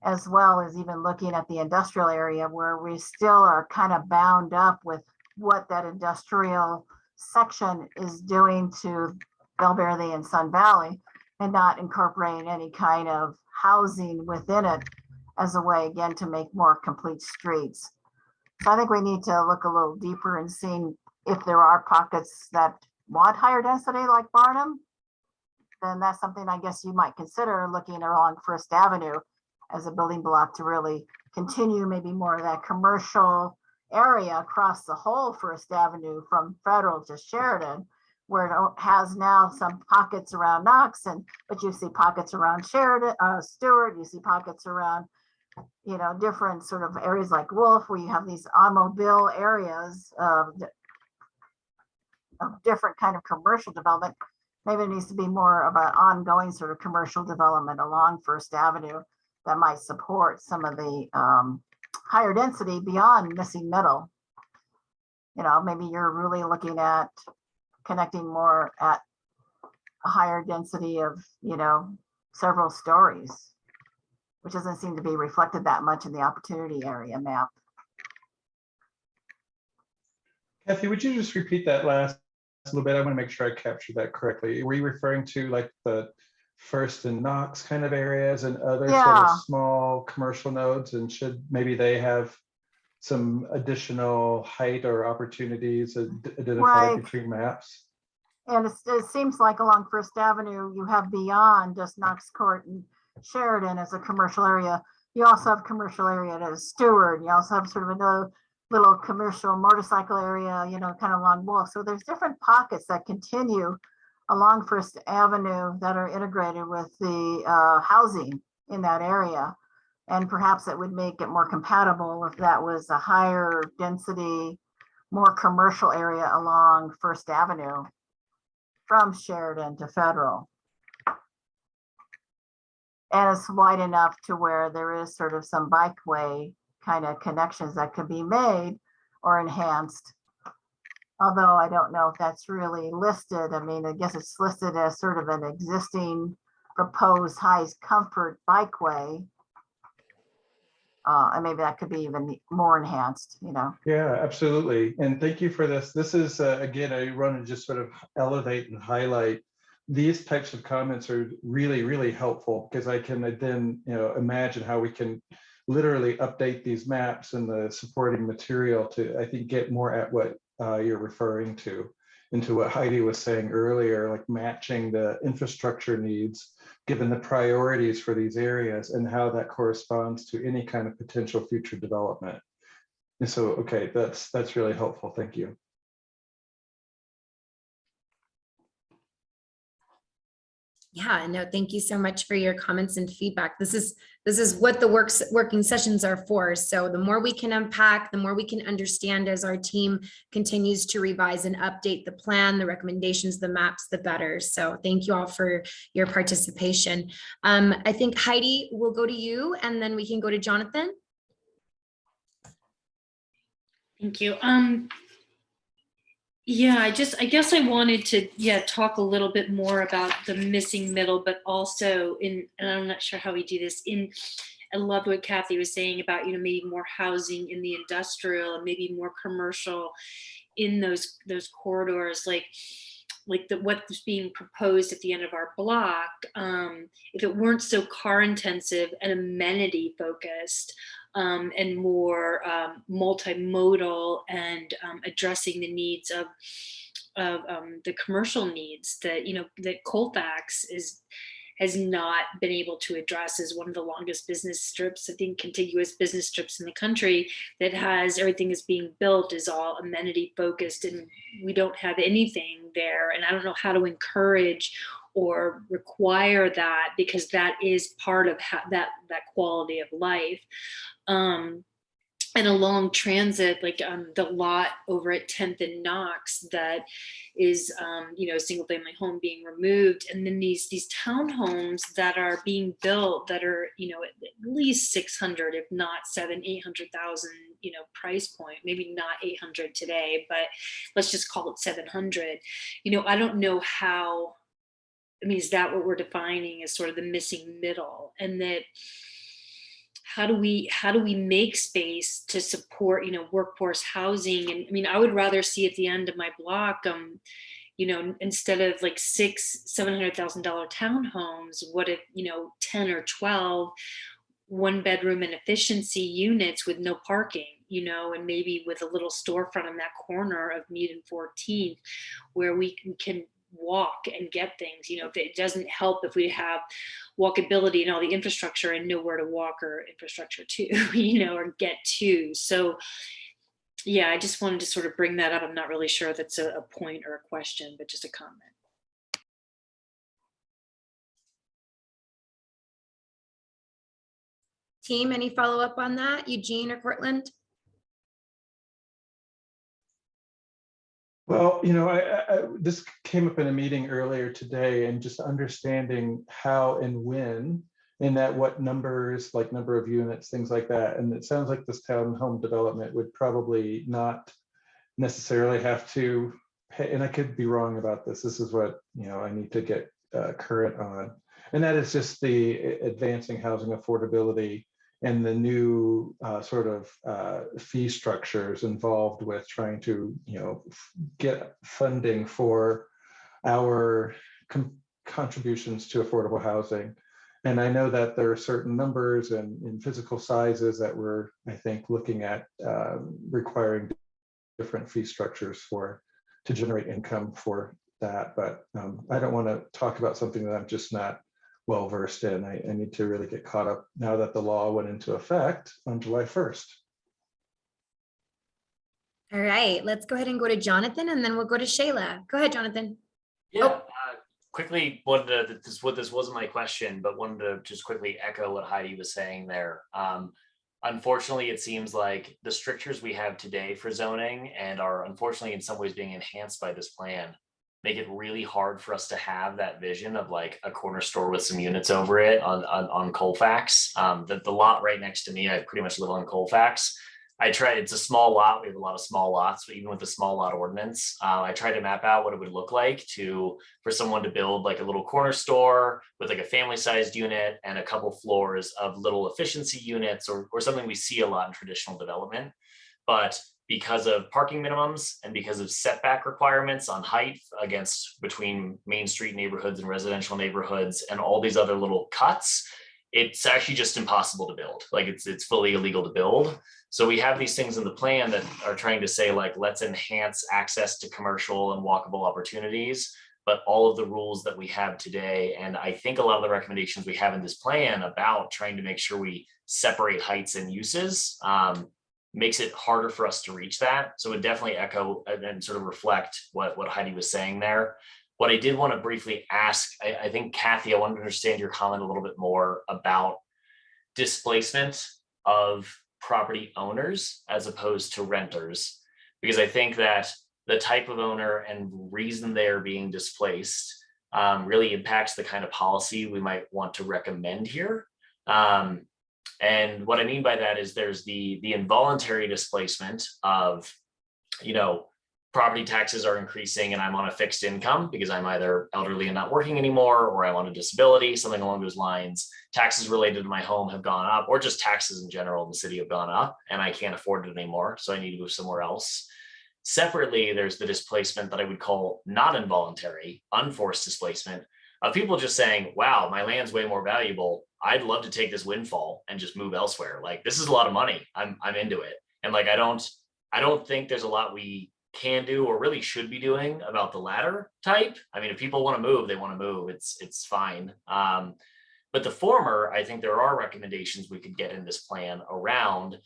[SPEAKER 5] as well as even looking at the industrial area where we still are kind of bound up with what that industrial section is doing to Belverde and Sun Valley, and not incorporating any kind of housing within it as a way, again, to make more complete streets. So I think we need to look a little deeper and seeing if there are pockets that want higher density like Barnum, then that's something I guess you might consider looking along First Avenue as a building block to really continue maybe more of that commercial area across the whole First Avenue from Federal to Sheridan, where it has now some pockets around Knox, but you see pockets around Sheridan, Stewart, you see pockets around, you know, different sort of areas like Wolf, where you have these automobile areas of different kind of commercial development. Maybe there needs to be more of an ongoing sort of commercial development along First Avenue that might support some of the higher density beyond missing middle. You know, maybe you're really looking at connecting more at a higher density of, you know, several stories, which doesn't seem to be reflected that much in the opportunity area map.
[SPEAKER 1] Kathy, would you just repeat that last little bit? I want to make sure I captured that correctly. Were you referring to like the First and Knox kind of areas and other sort of small commercial nodes, and should maybe they have some additional height or opportunities identified between maps?
[SPEAKER 5] And it seems like along First Avenue, you have beyond just Knox Court and Sheridan as a commercial area. You also have commercial area at Stewart. You also have sort of another little commercial motorcycle area, you know, kind of along Wolf. So there's different pockets that continue along First Avenue that are integrated with the housing in that area. And perhaps it would make it more compatible if that was a higher density, more commercial area along First Avenue from Sheridan to Federal. And it's wide enough to where there is sort of some bikeway kind of connections that could be made or enhanced. Although I don't know if that's really listed. I mean, I guess it's listed as sort of an existing proposed highest comfort bikeway. And maybe that could be even more enhanced, you know.
[SPEAKER 1] Yeah, absolutely. And thank you for this. This is, again, I want to just sort of elevate and highlight these types of comments are really, really helpful because I can then, you know, imagine how we can literally update these maps and the supporting material to, I think, get more at what you're referring to, into what Heidi was saying earlier, like matching the infrastructure needs, given the priorities for these areas and how that corresponds to any kind of potential future development. And so, okay, that's really helpful. Thank you.
[SPEAKER 2] Yeah, no, thank you so much for your comments and feedback. This is what the working sessions are for. So the more we can unpack, the more we can understand as our team continues to revise and update the plan, the recommendations, the maps, the better. So thank you all for your participation. I think Heidi will go to you and then we can go to Jonathan.
[SPEAKER 7] Thank you. Yeah, I guess I wanted to, talk a little bit more about the missing middle, but also and I'm not sure how we do this I loved what Kathy was saying about, you know, maybe more housing in the industrial and maybe more commercial in those corridors, like what's being proposed at the end of our block. If it weren't so car intensive and amenity focused, and more multimodal and addressing the needs of the commercial needs that, you know, that Colfax has not been able to address as one of the longest business strips, I think contiguous business strips in the country, that has everything is being built is all amenity focused and we don't have anything there. And I don't know how to encourage or require that, because that is part of that quality of life. And along transit, like the lot over at 10th and Knox, that is, you know, a single family home being removed. And then these townhomes that are being built that are, you know, at least 600, if not 800,000, you know, price point, maybe not 800 today, but let's just call it 700. You know, I don't know how, I mean, is that what we're defining as sort of the missing middle? And that, how do we make space to support, you know, workforce housing? And I mean, I would rather see at the end of my block, you know, instead of like $700,000 townhomes, what if, you know, 10 or 12 one bedroom and efficiency units with no parking, you know, and maybe with a little storefront in that corner of Mead and 14th, where we can walk and get things. You know, if it doesn't help if we have walkability and all the infrastructure and nowhere to walk or infrastructure to, you know, or get to. So yeah, I just wanted to sort of bring that up. I'm not really sure if that's a point or a question, but just a comment.
[SPEAKER 2] Team, any follow-up on that? Eugene or Cortland?
[SPEAKER 1] Well, you know, this came up in a meeting earlier today, and just understanding how and when, and at what numbers, like number of units, things like that. And it sounds like this townhome development would probably not necessarily have to pay, and I could be wrong about this. This is what, you know, I need to get current on. And that is just the advancing housing affordability and the new sort of fee structures involved with trying to, you know, get funding for our contributions to affordable housing. And I know that there are certain numbers and physical sizes that we're, I think, looking at requiring different fee structures to generate income for that. But I don't want to talk about something that I'm just not well versed in. I need to really get caught up now that the law went into effect on July 1st.
[SPEAKER 2] All right, let's go ahead and go to Jonathan and then we'll go to Shayla. Go ahead, Jonathan.
[SPEAKER 4] Yeah,
[SPEAKER 2] Oh.
[SPEAKER 4] quickly wanted to, this wasn't my question, but wanted to just quickly echo what Heidi was saying there. Unfortunately, it seems like the strictures we have today for zoning and are unfortunately in some ways being enhanced by this plan make it really hard for us to have that vision of like a corner store with some units over it on Colfax. The lot right next to me, I pretty much live on Colfax. I tried, it's a small lot. We have a lot of small lots, but even with the small lot ordinance, I tried to map out what it would look like for someone to build like a little corner store with like a family sized unit and a couple floors of little efficiency units or something we see a lot in traditional development. But because of parking minimums and because of setback requirements on height against between Main Street neighborhoods and residential neighborhoods and all these other little cuts, it's actually just impossible to build. Like it's fully illegal to build. So we have these things in the plan that are trying to say like, let's enhance access to commercial and walkable opportunities, but all of the rules that we have today. And I think a lot of the recommendations we have in this plan about trying to make sure we separate heights and uses makes it harder for us to reach that. So it definitely echo and sort of reflect what Heidi was saying there. What I did want to briefly ask, I think Kathy, I wanted to understand your comment a little bit more about displacement of property owners as opposed to renters, because I think that the type of owner and reason they are being displaced really impacts the kind of policy we might want to recommend here. And what I mean by that is there's the involuntary displacement of, property taxes are increasing and I'm on a fixed income because I'm either elderly and not working anymore, or I'm on a disability, something along those lines. Taxes related to my home have gone up, or just taxes in general in the city have gone up and I can't afford it anymore. So I need to move somewhere else. Separately, there's the displacement that I would call not involuntary, unforced displacement of people just saying, wow, my land's way more valuable. I'd love to take this windfall and just move elsewhere. Like, this is a lot of money. I'm into it. And like, I don't think there's a lot we can do or really should be doing about the latter type. I mean, if people want to move, they want to move. It's fine. But the former, I think there are recommendations we could get in this plan around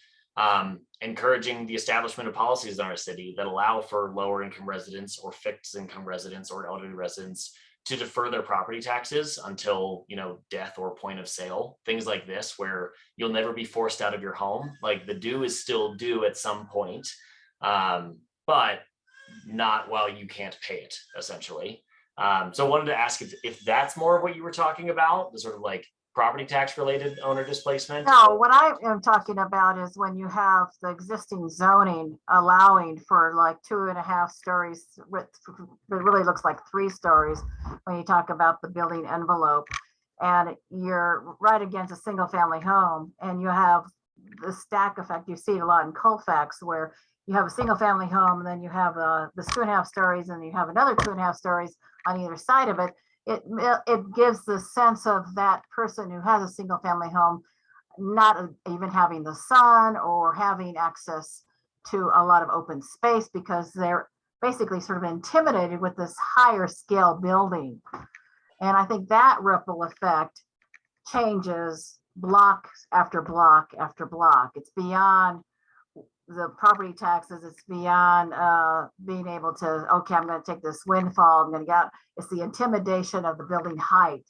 [SPEAKER 4] encouraging the establishment of policies in our city that allow for lower income residents or fixed income residents or elderly residents to defer their property taxes until, death or point of sale, things like this, where you'll never be forced out of your home. Like the due is still due at some point, but not while you can't pay it, essentially. So I wanted to ask if that's more of what you were talking about, the sort of like property tax related owner displacement.
[SPEAKER 5] No, what I am talking about is when you have the existing zoning allowing for like 2.5 stories, it really looks like 3 stories when you talk about the building envelope, and you're right against a single family home, and you have the stack effect. You see it a lot in Colfax where you have a single family home, and then you have this 2.5 stories, and you have another 2.5 stories on either side of it. It gives the sense of that person who has a single family home not even having the sun or having access to a lot of open space because they're basically sort of intimidated with this higher scale building. And I think that ripple effect changes block after block after block. It's beyond the property taxes, it's beyond being able to, okay, I'm going to take this windfall, I'm going to get, it's the intimidation of the building height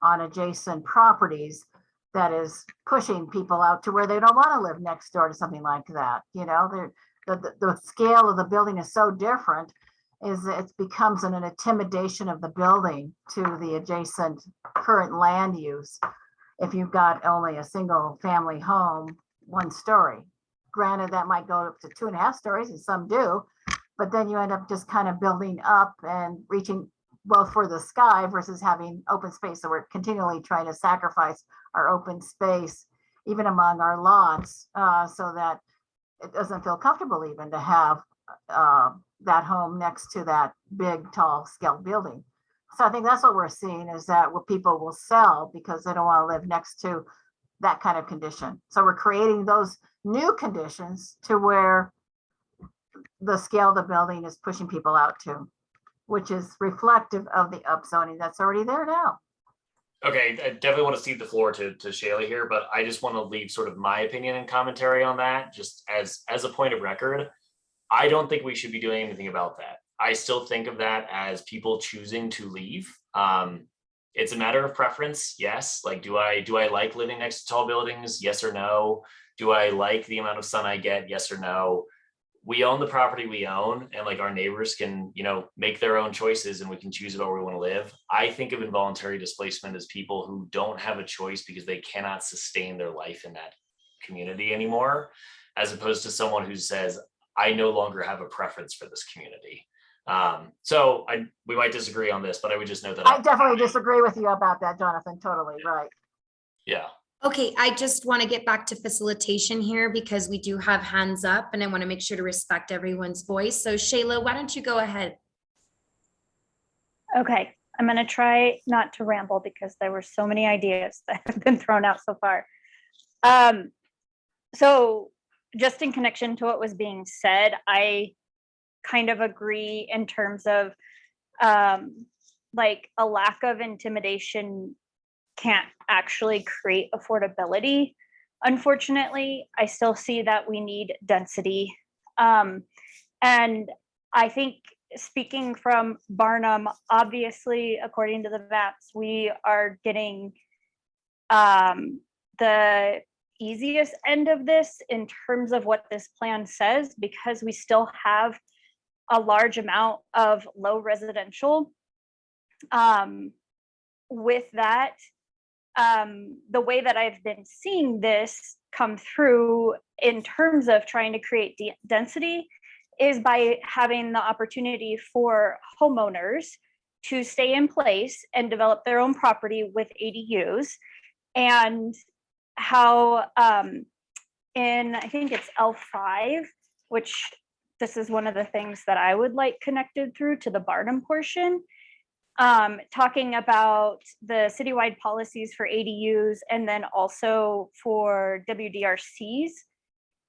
[SPEAKER 5] on adjacent properties that is pushing people out to where they don't want to live next door to something like that. The scale of the building is so different, is it becomes an intimidation of the building to the adjacent current land use. If you've got only a single family home, 1 story. Granted, that might go up to 2.5 stories, and some do, but then you end up just kind of building up and reaching well for the sky versus having open space. So we're continually trying to sacrifice our open space, even among our lots, so that it doesn't feel comfortable even to have that home next to that big, tall scale building. So I think that's what we're seeing, is that what people will sell because they don't want to live next to that kind of condition. So we're creating those new conditions to where the scale of the building is pushing people out to, which is reflective of the upzoning that's already there now.
[SPEAKER 4] Okay, I definitely want to cede the floor to Shayla here, but I just want to leave sort of my opinion and commentary on that, just as a point of record. I don't think we should be doing anything about that. I still think of that as people choosing to leave. It's a matter of preference. Yes. Like, do I like living next to tall buildings? Yes or no. Do I like the amount of sun I get? Yes or no. We own the property we own, and like our neighbors can, make their own choices, and we can choose about where we want to live. I think of involuntary displacement as people who don't have a choice because they cannot sustain their life in that community anymore, as opposed to someone who says, I no longer have a preference for this community. So we might disagree on this, but I would just note that
[SPEAKER 5] I definitely disagree with you about that, Jonathan. Totally right.
[SPEAKER 4] Yeah.
[SPEAKER 2] Okay, I just want to get back to facilitation here because we do have hands up and I want to make sure to respect everyone's voice. So Shayla, why don't you go ahead?
[SPEAKER 9] Okay, I'm going to try not to ramble because there were so many ideas that have been thrown out so far. So just in connection to what was being said, I kind of agree in terms of like a lack of intimidation can't actually create affordability. Unfortunately, I still see that we need density. And I think speaking from Barnum, obviously, according to the maps, we are getting the easiest end of this in terms of what this plan says, because we still have a large amount of low residential. With that, the way that I've been seeing this come through in terms of trying to create density is by having the opportunity for homeowners to stay in place and develop their own property with ADUs, and how in, I think it's L5, which this is one of the things that I would like connected through to the Barnum portion, talking about the citywide policies for ADUs and then also for WDRC's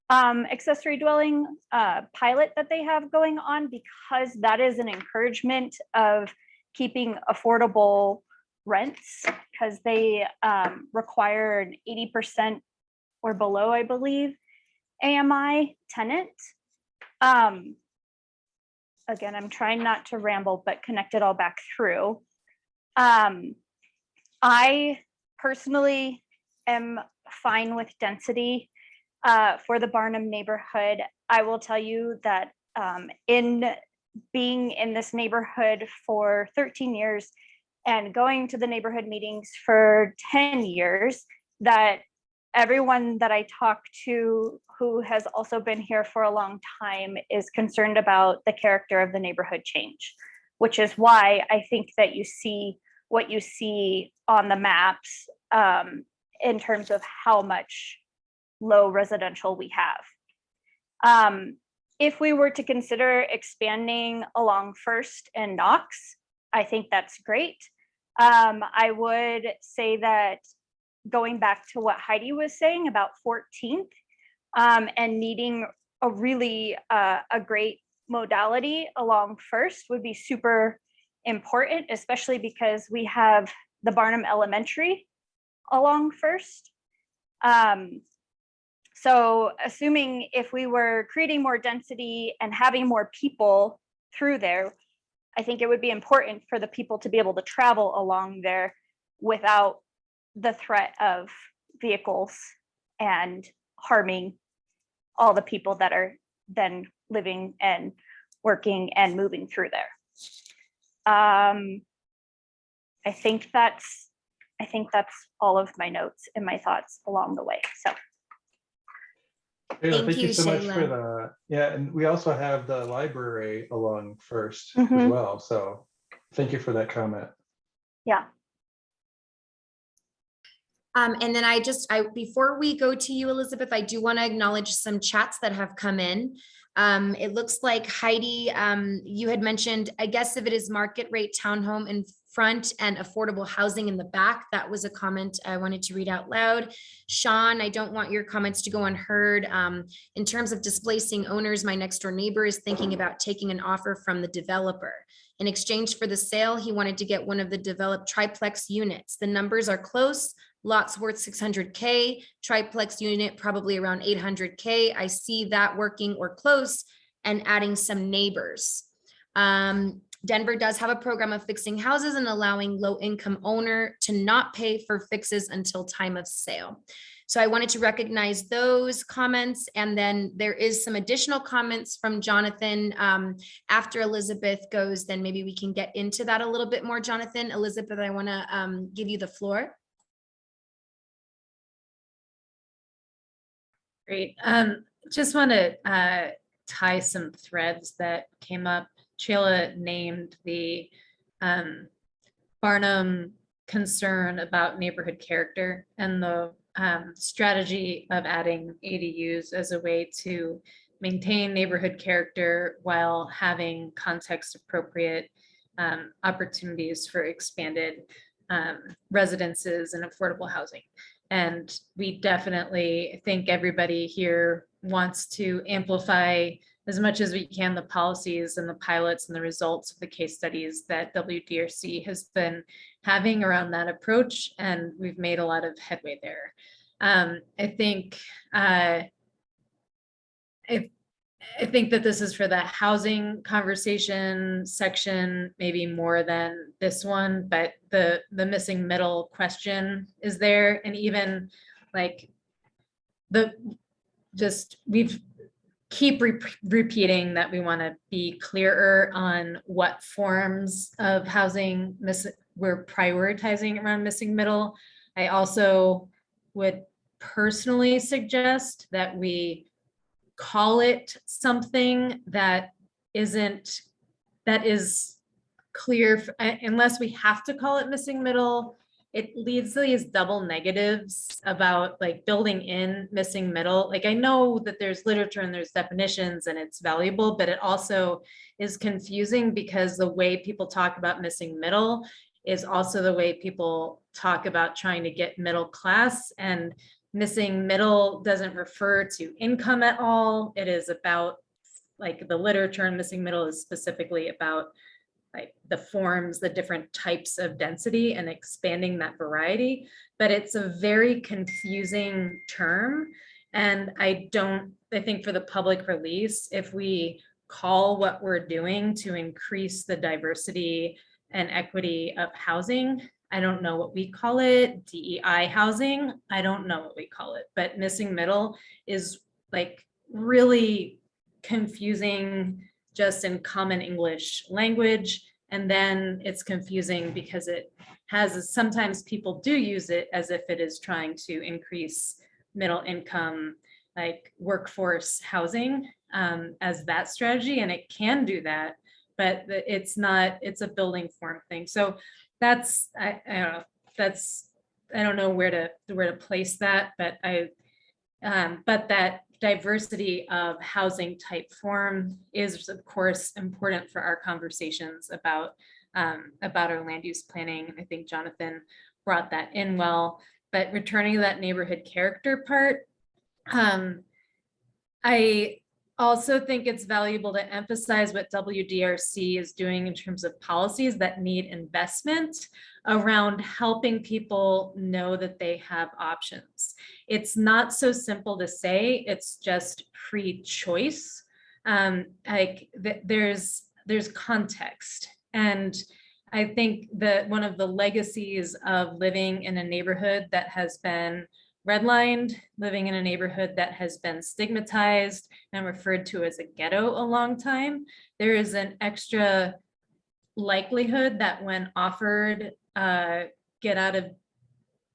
[SPEAKER 9] accessory dwelling pilot that they have going on, because that is an encouragement of keeping affordable rents, because they require an 80% or below, I believe, AMI tenant. Again, I'm trying not to ramble, but connect it all back through. I personally am fine with density for the Barnum neighborhood. I will tell you that in being in this neighborhood for 13 years and going to the neighborhood meetings for 10 years, that everyone that I talk to who has also been here for a long time is concerned about the character of the neighborhood change, which is why I think that you see what you see on the maps in terms of how much low residential we have. If we were to consider expanding along First and Knox, I think that's great. I would say that going back to what Heidi was saying about 14th and needing a really a great modality along First would be super important, especially because we have the Barnum Elementary along First. So assuming if we were creating more density and having more people through there, I think it would be important for the people to be able to travel along there without the threat of vehicles and harming all the people that are then living and working and moving through there. I think that's all of my notes and my thoughts along the way. So
[SPEAKER 1] Yeah,
[SPEAKER 2] Thank
[SPEAKER 1] thank you
[SPEAKER 2] you,
[SPEAKER 1] so much for
[SPEAKER 2] Shayla.
[SPEAKER 1] that. Yeah, and we also have the library along First
[SPEAKER 9] Mhm.
[SPEAKER 1] as well. So thank you for that comment.
[SPEAKER 9] yeah.
[SPEAKER 2] And then before we go to you, Elizabeth, I do want to acknowledge some chats that have come in. It looks like Heidi, you had mentioned, I guess if it is market rate townhome in front and affordable housing in the back, that was a comment I wanted to read out loud. Sean, I don't want your comments to go unheard. In terms of displacing owners, my next door neighbor is thinking about taking an offer from the developer. In exchange for the sale, he wanted to get one of the developed triplex units. The numbers are close. Lots worth 600K, triplex unit probably around 800K. I see that working or close. and adding some neighbors. Denver does have a program of fixing houses and allowing low-income owner to not pay for fixes until time of sale. So I wanted to recognize those comments. And then there is some additional comments from Jonathan. After Elizabeth goes, then maybe we can get into that a little bit more, Jonathan. Elizabeth, I want to give you the floor.
[SPEAKER 6] Great. Just want to tie some threads that came up. Sheila named the Barnum concern about neighborhood character and the strategy of adding ADUs as a way to maintain neighborhood character while having context appropriate opportunities for expanded residences and affordable housing. And we definitely think everybody here wants to amplify as much as we can the policies and the pilots and the results of the case studies that WDRC has been having around that approach. And we've made a lot of headway there. I think that this is for the housing conversation section, maybe more than this one, but the missing middle question is there. And even like we've keep repeating that we want to be clearer on what forms of housing we're prioritizing around missing middle. I also would personally suggest that we call it something that is clear, unless we have to call it missing middle. It leads to these double negatives about like building in missing middle. Like I know that there's literature and there's definitions and it's valuable, but it also is confusing because the way people talk about missing middle is also the way people talk about trying to get middle class, and missing middle doesn't refer to income at all. It is about, like, the literature in missing middle is specifically about like the forms, the different types of density and expanding that variety, but it's a very confusing term. And I think for the public release, if we call what we're doing to increase the diversity and equity of housing, I don't know what we call it, DEI housing, I don't know what we call it, but missing middle is like really confusing just in common English language. And then it's confusing because it has, sometimes people do use it as if it is trying to increase middle income, like workforce housing as that strategy. And it can do that, but it's not, it's a building form thing. So that's, I don't know, I don't know where to place that, but but that diversity of housing type form is of course important for our conversations about our land use planning. I think Jonathan brought that in well, but returning to that neighborhood character part, I also think it's valuable to emphasize what WDRC is doing in terms of policies that need investment around helping people know that they have options. It's not so simple to say, it's just free choice. There's context. And I think that one of the legacies of living in a neighborhood that has been redlined, living in a neighborhood that has been stigmatized and referred to as a ghetto a long time, there is an extra likelihood that when offered get out of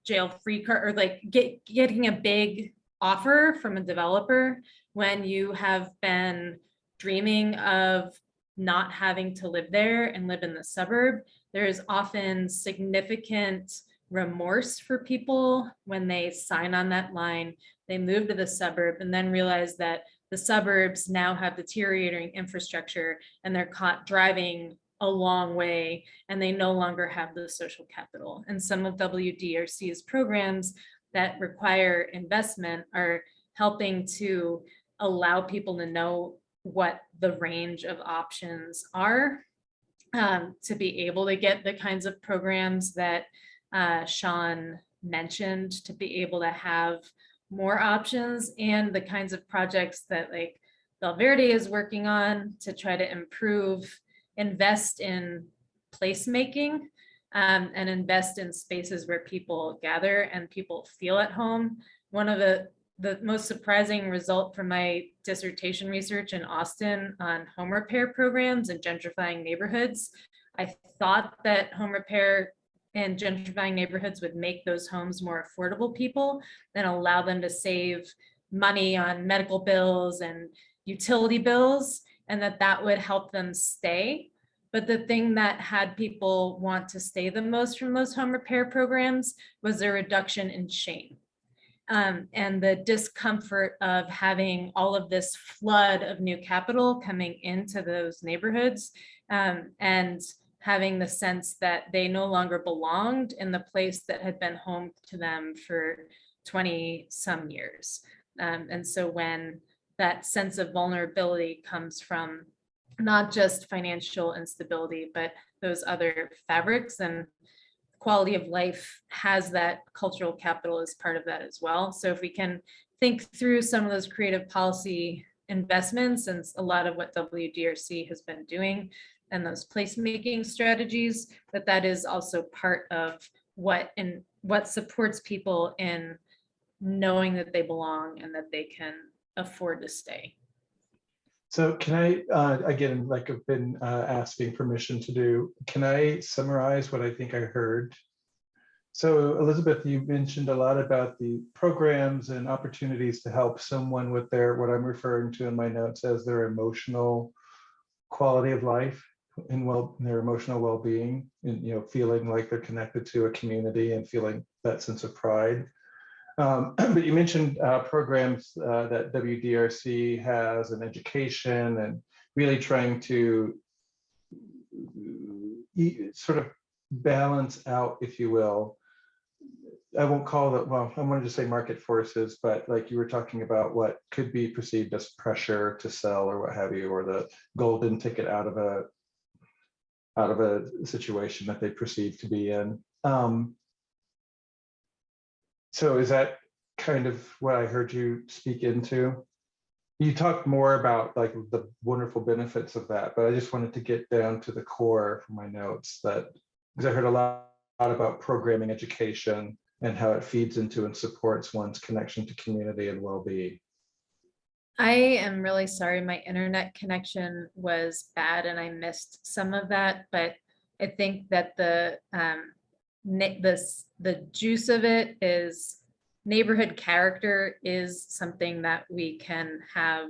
[SPEAKER 6] jail free card, or like getting a big offer from a developer when you have been dreaming of not having to live there and live in the suburb, there is often significant remorse for people when they sign on that line, they move to the suburb and then realize that the suburbs now have deteriorating infrastructure and they're caught driving a long way and they no longer have the social capital. And some of WDRC's programs that require investment are helping to allow people to know what the range of options are, to be able to get the kinds of programs that Sean mentioned, to be able to have more options, and the kinds of projects that like Valverde is working on to try to improve, invest in placemaking, and invest in spaces where people gather and people feel at home. One of the most surprising result from my dissertation research in Austin on home repair programs and gentrifying neighborhoods, I thought that home repair and gentrifying neighborhoods would make those homes more affordable people and allow them to save money on medical bills and utility bills, and that would help them stay. But the thing that had people want to stay the most from those home repair programs was a reduction in shame. And the discomfort of having all of this flood of new capital coming into those neighborhoods, and having the sense that they no longer belonged in the place that had been home to them for 20 some years. And so when that sense of vulnerability comes from not just financial instability, but those other fabrics, and quality of life has that cultural capital as part of that as well. So if we can think through some of those creative policy investments, and a lot of what WDRC has been doing, and those placemaking strategies, that is also part of what supports people in knowing that they belong and that they can afford to stay.
[SPEAKER 1] So can I, again, like I've been asking permission to do, can I summarize what I think I heard? So Elizabeth, you mentioned a lot about the programs and opportunities to help someone with what I'm referring to in my notes as their emotional quality of life and their emotional well-being, and feeling like they're connected to a community and feeling that sense of pride. But you mentioned programs that WDRC has in education, and really trying to sort of balance out, if you will. I won't call it, well, I wanted to say market forces, but like you were talking about what could be perceived as pressure to sell or what have you, or the golden ticket out of a situation that they perceive to be in. So is that kind of what I heard you speak into? You talked more about like the wonderful benefits of that, but I just wanted to get down to the core from my notes, that because I heard a lot about programming education and how it feeds into and supports one's connection to community and well-being.
[SPEAKER 6] I am really sorry, my internet connection was bad and I missed some of that, but I think that the juice of it is neighborhood character is something that we can have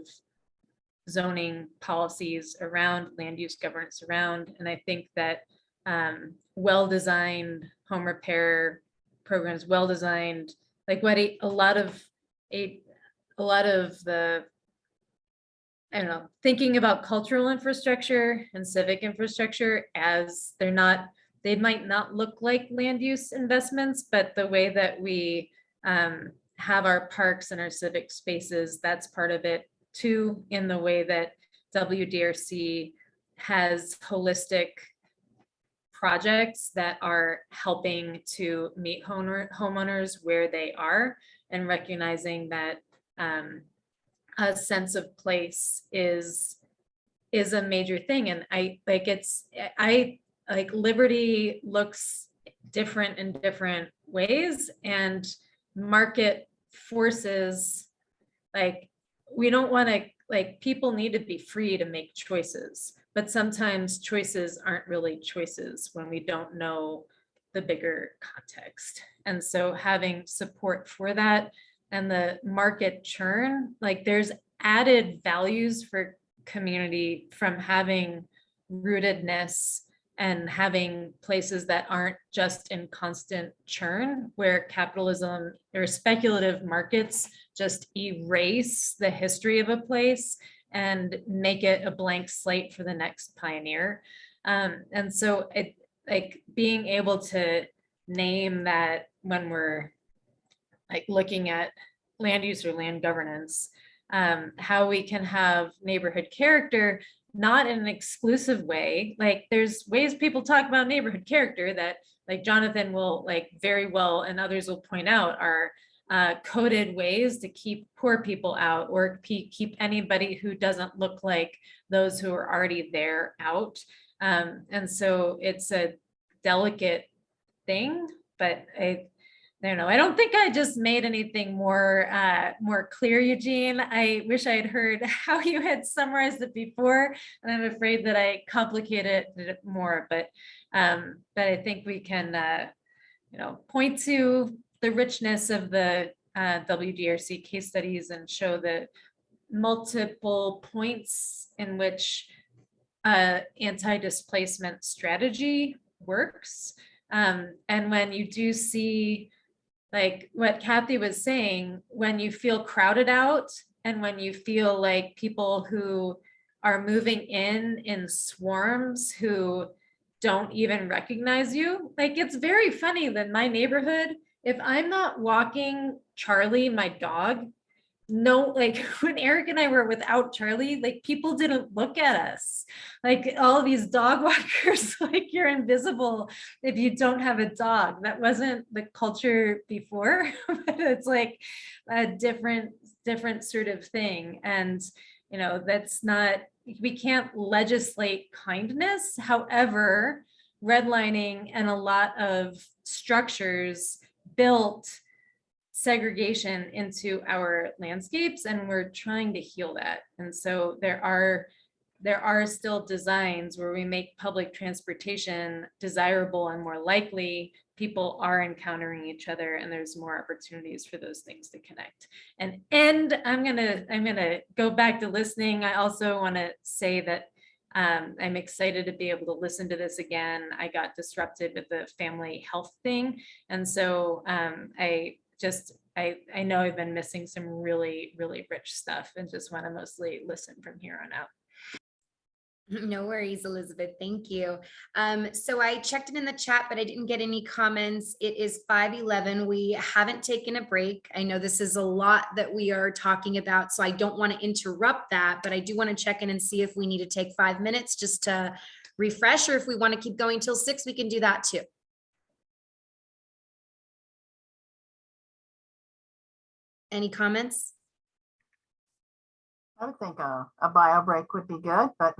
[SPEAKER 6] zoning policies around, land use governance around, and I think that well-designed home repair programs, well-designed, like what a lot of the, I don't know, thinking about cultural infrastructure and civic infrastructure as they might not look like land use investments, but the way that we have our parks and our civic spaces, that's part of it too, in the way that WDRC has holistic projects that are helping to meet homeowners where they are, and recognizing that a sense of place is a major thing. And I like liberty looks different in different ways, and market forces, like we don't want to, like people need to be free to make choices, but sometimes choices aren't really choices when we don't know the bigger context. And so having support for that, and the market churn, like there's added values for community from having rootedness and having places that aren't just in constant churn, where capitalism or speculative markets just erase the history of a place and make it a blank slate for the next pioneer. And so it, like being able to name that when we're like looking at land use or land governance, how we can have neighborhood character, not in an exclusive way. Like there's ways people talk about neighborhood character that like Jonathan will like very well, and others will point out, are coded ways to keep poor people out or keep anybody who doesn't look like those who are already there out. And so it's a delicate thing, but I don't know. I don't think I just made anything more clear, Eugene. I wish I had heard how you had summarized it before, and I'm afraid that I complicated it more. But I think we can, point to the richness of the WDRC case studies and show the multiple points in which anti-displacement strategy works. And when you do see, like what Kathy was saying, when you feel crowded out and when you feel like people who are moving in swarms who don't even recognize you, like it's very funny that my neighborhood, if I'm not walking Charlie, my dog, no, like when Eric and I were without Charlie, like people didn't look at us. Like all these dog walkers, like you're invisible if you don't have a dog. That wasn't the culture before, but it's like a different sort of thing. And, that's not, we can't legislate kindness. However, redlining and a lot of structures built segregation into our landscapes, and we're trying to heal that. And so there are still designs where we make public transportation desirable and more likely people are encountering each other, and there's more opportunities for those things to connect. And I'm gonna go back to listening. I also want to say that I'm excited to be able to listen to this again. I got disrupted with the family health thing, and so I know I've been missing some really, really rich stuff and just want to mostly listen from here on out.
[SPEAKER 2] No worries, Elizabeth. Thank you. So I checked it in the chat, but I didn't get any comments. It is 5:11. We haven't taken a break. I know this is a lot that we are talking about, so I don't want to interrupt that, but I do want to check in and see if we need to take 5 minutes just to refresh, or if we want to keep going till 6, we can do that too. Any comments?
[SPEAKER 5] I would think a bio break would be good, but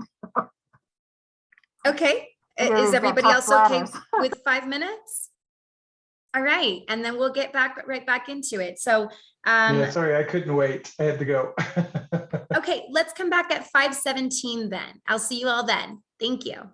[SPEAKER 2] Okay.
[SPEAKER 5] Yeah,
[SPEAKER 2] Is
[SPEAKER 5] we've got
[SPEAKER 2] everybody
[SPEAKER 5] tough
[SPEAKER 2] else okay
[SPEAKER 5] bladders.
[SPEAKER 2] with 5 minutes? All right. And then we'll get right back into it. So,
[SPEAKER 1] Yeah, sorry, I couldn't wait. I had to go.
[SPEAKER 2] okay, let's come back at 5:17 then. I'll see you all then. Thank you.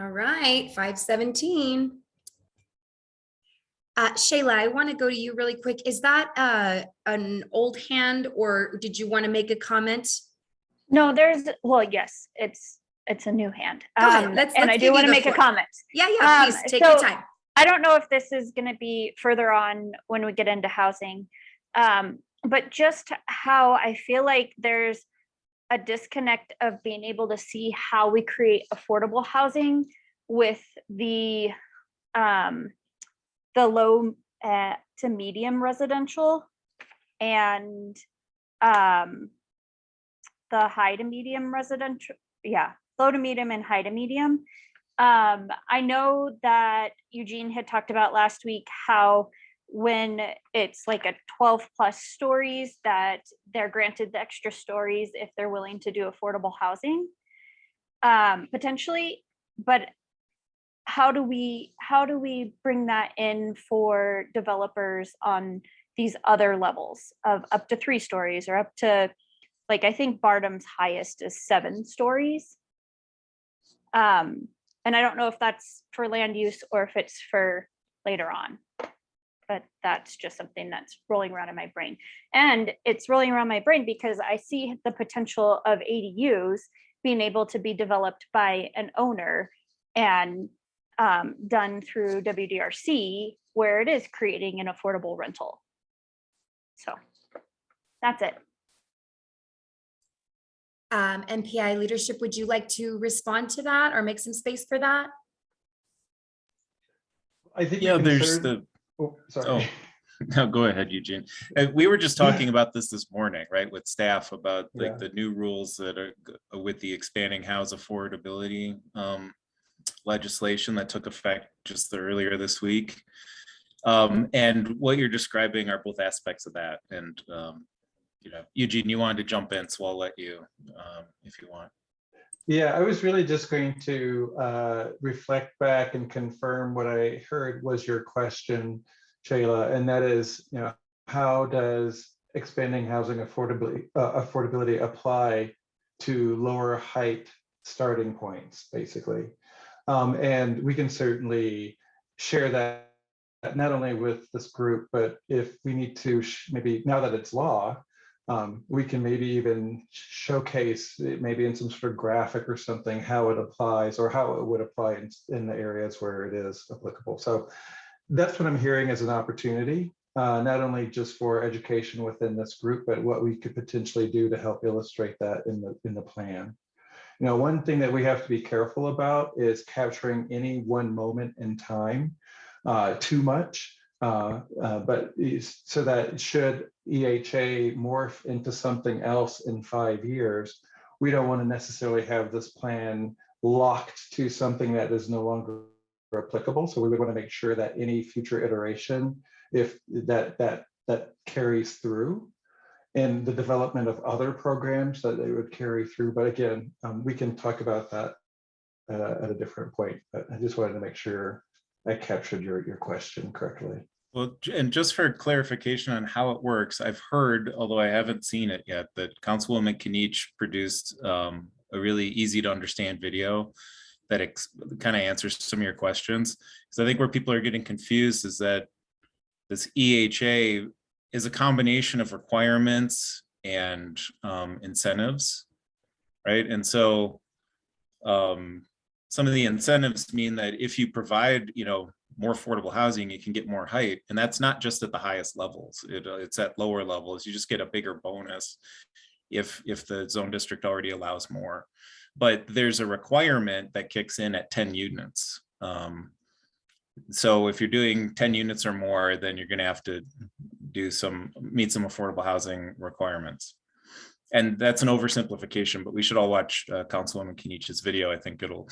[SPEAKER 2] All right, 5:17. Shayla, I want to go to you really quick. Is that an old hand, or did you want to make a comment?
[SPEAKER 9] No, well, yes, it's a new hand.
[SPEAKER 2] Go ahead.
[SPEAKER 9] And I do
[SPEAKER 2] give
[SPEAKER 9] want
[SPEAKER 2] you
[SPEAKER 9] to
[SPEAKER 2] the
[SPEAKER 9] make a
[SPEAKER 2] floor.
[SPEAKER 9] comment.
[SPEAKER 2] Yeah, please take your time.
[SPEAKER 9] I don't know if this is going to be further on when we get into housing, but just how I feel like there's a disconnect of being able to see how we create affordable housing with the low to medium residential and the high to medium residential. Yeah, low to medium and high to medium. I know that Eugene had talked about last week how when it's like a 12 plus stories that they're granted the extra stories if they're willing to do affordable housing, potentially. But how do we bring that in for developers on these other levels of up to 3 stories or up to, like, I think Bardham's highest is 7 stories. And I don't know if that's for land use or if it's for later on, but that's just something that's rolling around in my brain. And it's rolling around my brain because I see the potential of ADUs being able to be developed by an owner and done through WDRC, where it is creating an affordable rental. So that's it.
[SPEAKER 2] MPI leadership, would you like to respond to that or make some space for that?
[SPEAKER 1] I think
[SPEAKER 3] Yeah, there's
[SPEAKER 1] concern. Sorry.
[SPEAKER 3] No, go ahead, Eugene. We were just talking about this morning, right, with staff about like the new rules that are with the expanding house affordability legislation that took effect just earlier this week. And what you're describing are both aspects of that. And Eugene, you wanted to jump in, so I'll let you if you want.
[SPEAKER 1] Yeah, I was really just going to reflect back and confirm what I heard was your question, Shayla, and that is, how does expanding housing affordability apply to lower height starting points, basically? And we can certainly share that not only with this group, but if we need to, maybe now that it's law, we can maybe even showcase it maybe in some sort of graphic or something, how it applies or how it would apply in the areas where it is applicable. So that's what I'm hearing as an opportunity, not only just for education within this group, but what we could potentially do to help illustrate that in the plan. One thing that we have to be careful about is capturing any one moment in time too much. But so that should EHA morph into something else in 5 years, we don't want to necessarily have this plan locked to something that is no longer applicable. So we would want to make sure that any future iteration, if that carries through, and the development of other programs that they would carry through. But again, we can talk about that at a different point. But I just wanted to make sure I captured your question correctly.
[SPEAKER 3] Well, and just for clarification on how it works, I've heard, although I haven't seen it yet, that Councilwoman Kinich produced a really easy to understand video that kind of answers some of your questions. Because I think where people are getting confused is that this EHA is a combination of requirements and incentives, right? And so some of the incentives mean that if you provide, more affordable housing, you can get more height. And that's not just at the highest levels. It's at lower levels. You just get a bigger bonus if the zone district already allows more. But there's a requirement that kicks in at 10 units. So if you're doing 10 units or more, then you're going to have to meet some affordable housing requirements. And that's an oversimplification, but we should all watch Councilwoman Kinich's video. I think it'll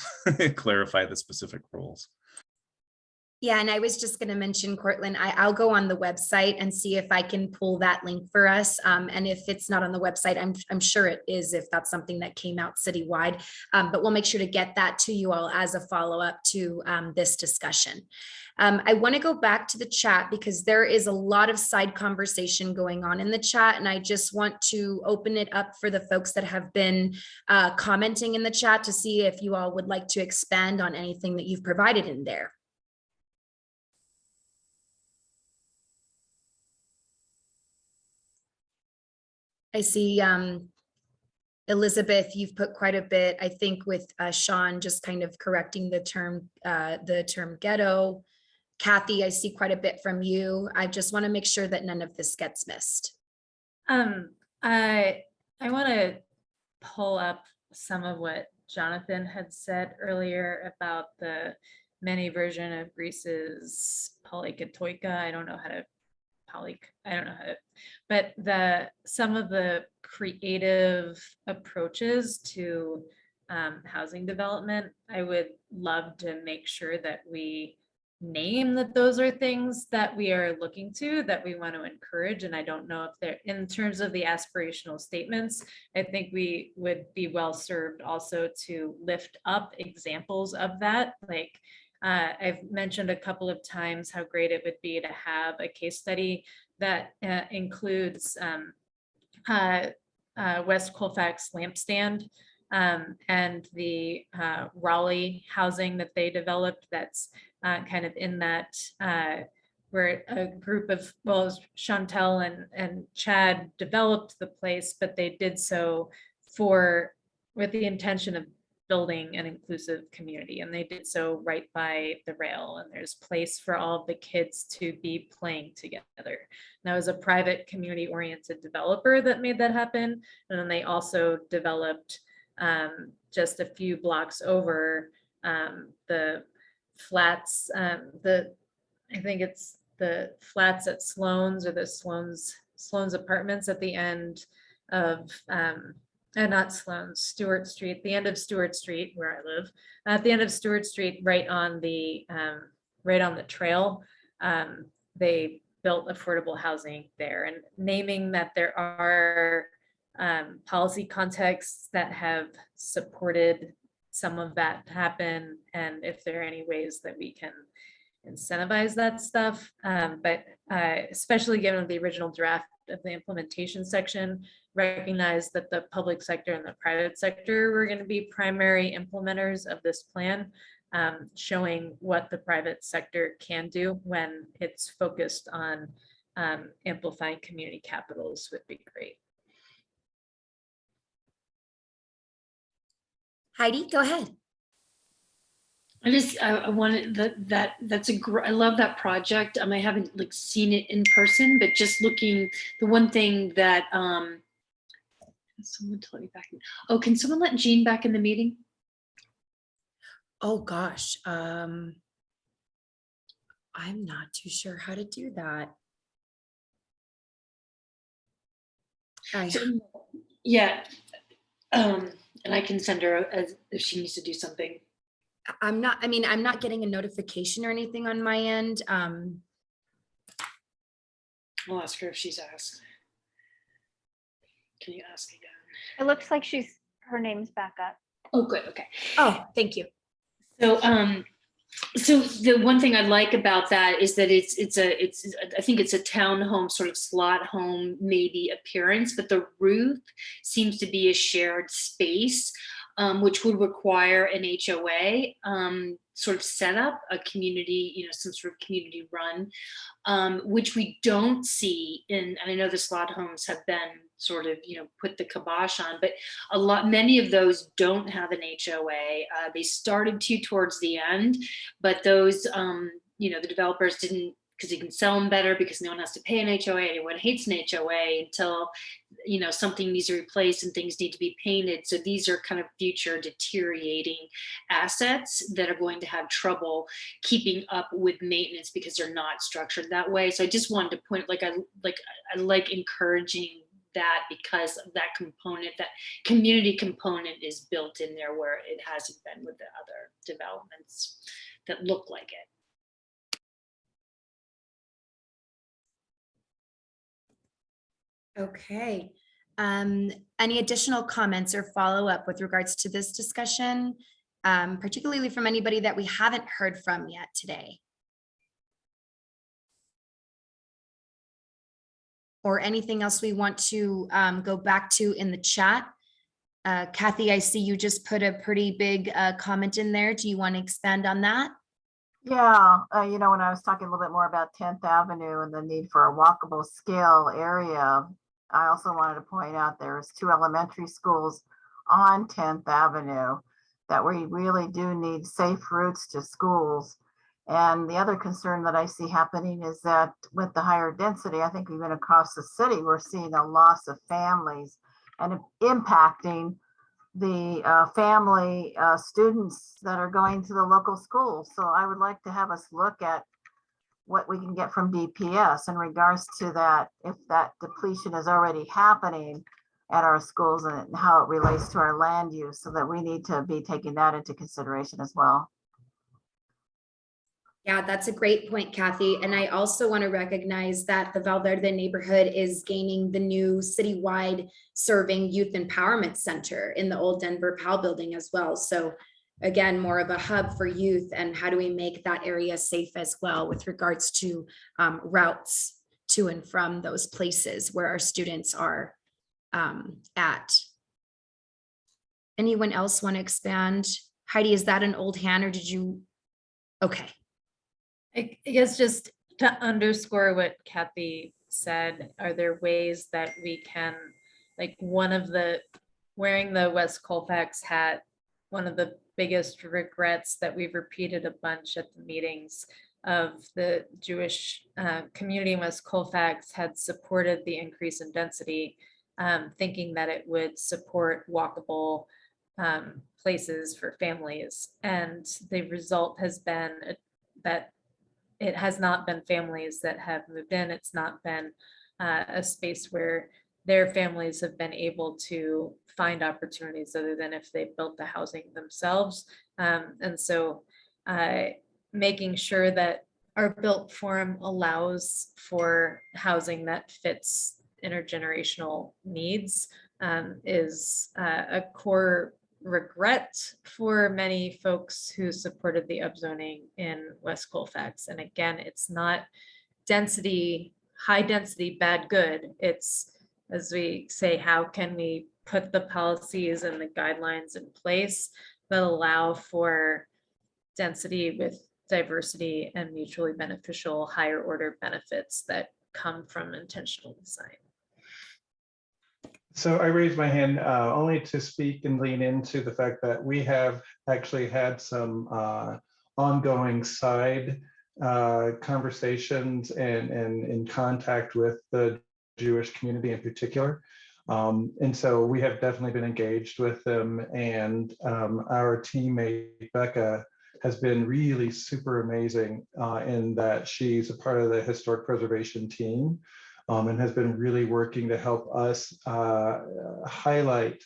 [SPEAKER 3] clarify the specific rules.
[SPEAKER 2] Yeah, and I was just going to mention, Cortland, I'll go on the website and see if I can pull that link for us. And if it's not on the website, I'm sure it is if that's something that came out citywide. But we'll make sure to get that to you all as a follow-up to this discussion. I want to go back to the chat because there is a lot of side conversation going on in the chat, and I just want to open it up for the folks that have been commenting in the chat to see if you all would like to expand on anything that you've provided in there. I see Elizabeth, you've put quite a bit, I think, with Sean just kind of correcting the term ghetto. Kathy, I see quite a bit from you. I just want to make sure that none of this gets missed.
[SPEAKER 6] I want to pull up some of what Jonathan had said earlier about the many version of Greece's polykatoika. I don't know how to but some of the creative approaches to housing development, I would love to make sure that we name that those are things that we are looking to, that we want to encourage. And I don't know if they're, in terms of the aspirational statements, I think we would be well served also to lift up examples of that. Like I've mentioned a couple of times how great it would be to have a case study that includes West Colfax lampstand and the Raleigh housing that they developed that's kind of in that where a group of, well, Chantel and Chad developed the place, but they did so with the intention of building an inclusive community, and they did so right by the rail, and there's place for all of the kids to be playing together. And that was a private community oriented developer that made that happen. And then they also developed just a few blocks over the flats, I think it's the flats at Sloan's, or the Sloan's apartments at the end of not Sloan's, Stewart Street, the end of Stewart Street where I live, at the end of Stewart Street, right on the trail. They built affordable housing there, and naming that there are policy contexts that have supported some of that to happen, and if there are any ways that we can incentivize that stuff. But especially given the original draft of the implementation section, recognize that the public sector and the private sector were going to be primary implementers of this plan, showing what the private sector can do when it's focused on amplifying community capitals would be great.
[SPEAKER 2] Heidi, go ahead.
[SPEAKER 7] I wanted I love that project. I haven't like seen it in person, but just looking, the one thing that someone tell me back in, oh, can someone let Jean back in the meeting?
[SPEAKER 2] Oh gosh, I'm not too sure how to do that.
[SPEAKER 7] Yeah, and I can send her if she needs to do something.
[SPEAKER 2] I'm not getting a notification or anything on my end.
[SPEAKER 7] I'll ask her if she's asked. Can you ask again?
[SPEAKER 9] It looks like her name's back up.
[SPEAKER 7] Oh, good. Okay.
[SPEAKER 2] Oh, thank you.
[SPEAKER 7] So, so the one thing I like about that is that I think it's a townhome, sort of slot home, maybe appearance, but the roof seems to be a shared space, which would require an HOA sort of setup, a community, some sort of community run, which we don't see and I know the slot homes have been sort of, put the kibosh on, but many of those don't have an HOA. They started to towards the end, but those, the developers didn't, because you can sell them better because no one has to pay an HOA. Everyone hates an HOA until, something needs to be replaced and things need to be painted. So these are kind of future deteriorating assets that are going to have trouble keeping up with maintenance because they're not structured that way. So I just wanted to point, I like encouraging that because of that component, that community component is built in there where it hasn't been with the other developments that look like it.
[SPEAKER 2] Okay. Any additional comments or follow-up with regards to this discussion, particularly from anybody that we haven't heard from yet today? Or anything else we want to go back to in the chat? Kathy, I see you just put a pretty big comment in there. Do you want to expand on that?
[SPEAKER 5] Yeah, when I was talking a little bit more about 10th Avenue and the need for a walkable scale area, I also wanted to point out there's 2 elementary schools on 10th Avenue that we really do need safe routes to schools. And the other concern that I see happening is that with the higher density, I think even across the city, we're seeing a loss of families and impacting the family students that are going to the local schools. So I would like to have us look at what we can get from DPS in regards to that, if that depletion is already happening at our schools and how it relates to our land use, so that we need to be taking that into consideration as well.
[SPEAKER 2] Yeah, that's a great point, Kathy. And I also want to recognize that the Valverde neighborhood is gaining the new citywide serving youth empowerment center in the old Denver PAL building as well. So again, more of a hub for youth, and how do we make that area safe as well with regards to routes to and from those places where our students are at. Anyone else want to expand? Heidi, is that an old hand or did you? Okay.
[SPEAKER 6] I guess just to underscore what Kathy said, are there ways that we can, like, wearing the West Colfax hat, one of the biggest regrets that we've repeated a bunch at the meetings of the Jewish community in West Colfax had supported the increase in density, thinking that it would support walkable places for families. And the result has been that it has not been families that have moved in. It's not been a space where their families have been able to find opportunities other than if they built the housing themselves. And so making sure that our built form allows for housing that fits intergenerational needs is a core regret for many folks who supported the upzoning in West Colfax. And again, it's not density, high density, bad, good. It's, as we say, how can we put the policies and the guidelines in place that allow for density with diversity and mutually beneficial higher order benefits that come from intentional design.
[SPEAKER 1] So I raised my hand only to speak and lean into the fact that we have actually had some ongoing side conversations and in contact with the Jewish community in particular. And so we have definitely been engaged with them, and our teammate Becca has been really super amazing in that she's a part of the historic preservation team. And has been really working to help us highlight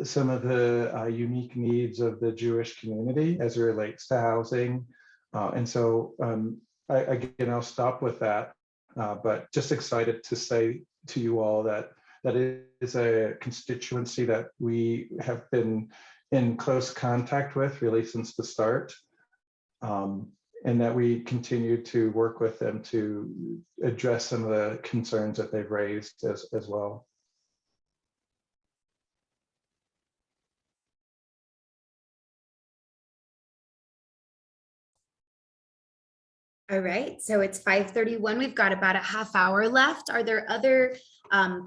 [SPEAKER 1] some of the unique needs of the Jewish community as it relates to housing. And so again, I'll stop with that, but just excited to say to you all that that is a constituency that we have been in close contact with really since the start. And that we continue to work with them to address some of the concerns that they've raised as well.
[SPEAKER 2] All right, so it's 5:31. We've got about a half hour left. Are there other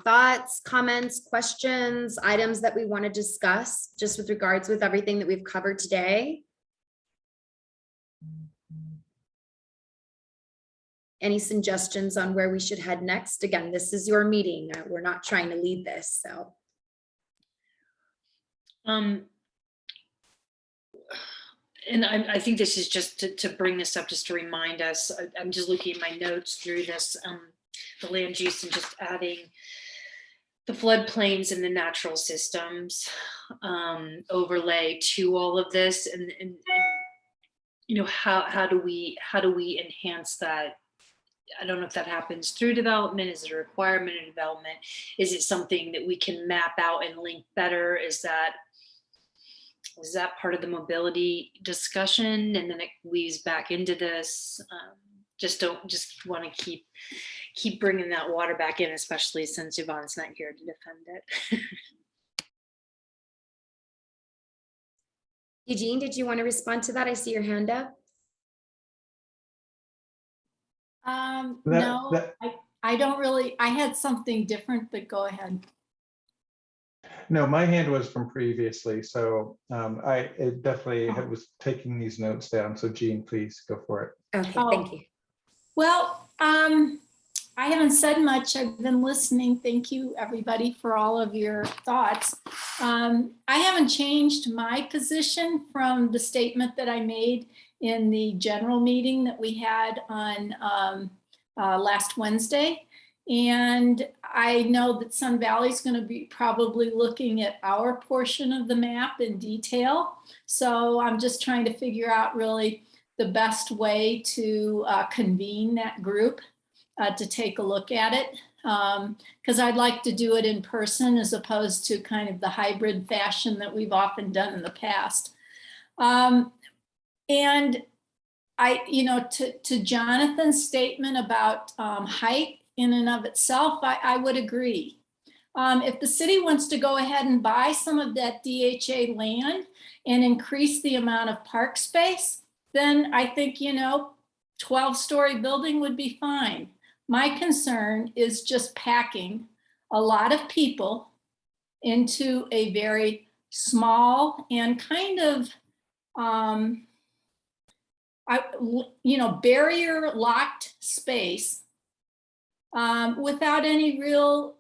[SPEAKER 2] thoughts, comments, questions, items that we want to discuss just with regards with everything that we've covered today? Any suggestions on where we should head next? Again, this is your meeting. We're not trying to lead this, so.
[SPEAKER 7] And I think this is just to bring this up, just to remind us. I'm just looking at my notes through this, the land use, and just adding the floodplains and the natural systems overlay to all of this, and you know, how do we enhance that I don't know if that happens through development. Is it a requirement in development? Is it something that we can map out and link better? Is that part of the mobility discussion? And then it weaves back into this. Just want to keep bringing that water back in, especially since Yvonne's not here to defend it.
[SPEAKER 2] Eugene, did you want to respond to that? I see your hand up.
[SPEAKER 10] No, I don't really, I had something different, but go ahead.
[SPEAKER 1] No, my hand was from previously, so I definitely was taking these notes down. So Jean, please go for it.
[SPEAKER 2] Okay,
[SPEAKER 10] Oh.
[SPEAKER 2] thank you.
[SPEAKER 10] Well, I haven't said much. I've been listening. Thank you, everybody, for all of your thoughts. I haven't changed my position from the statement that I made in the general meeting that we had on last Wednesday. And I know that Sun Valley is going to be probably looking at our portion of the map in detail. So I'm just trying to figure out really the best way to convene that group to take a look at it. Because I'd like to do it in person as opposed to kind of the hybrid fashion that we've often done in the past. And to Jonathan's statement about height in and of itself, I would agree. If the city wants to go ahead and buy some of that DHA land and increase the amount of park space, then I think, 12-story building would be fine. My concern is just packing a lot of people into a very small and kind of, barrier locked space without any real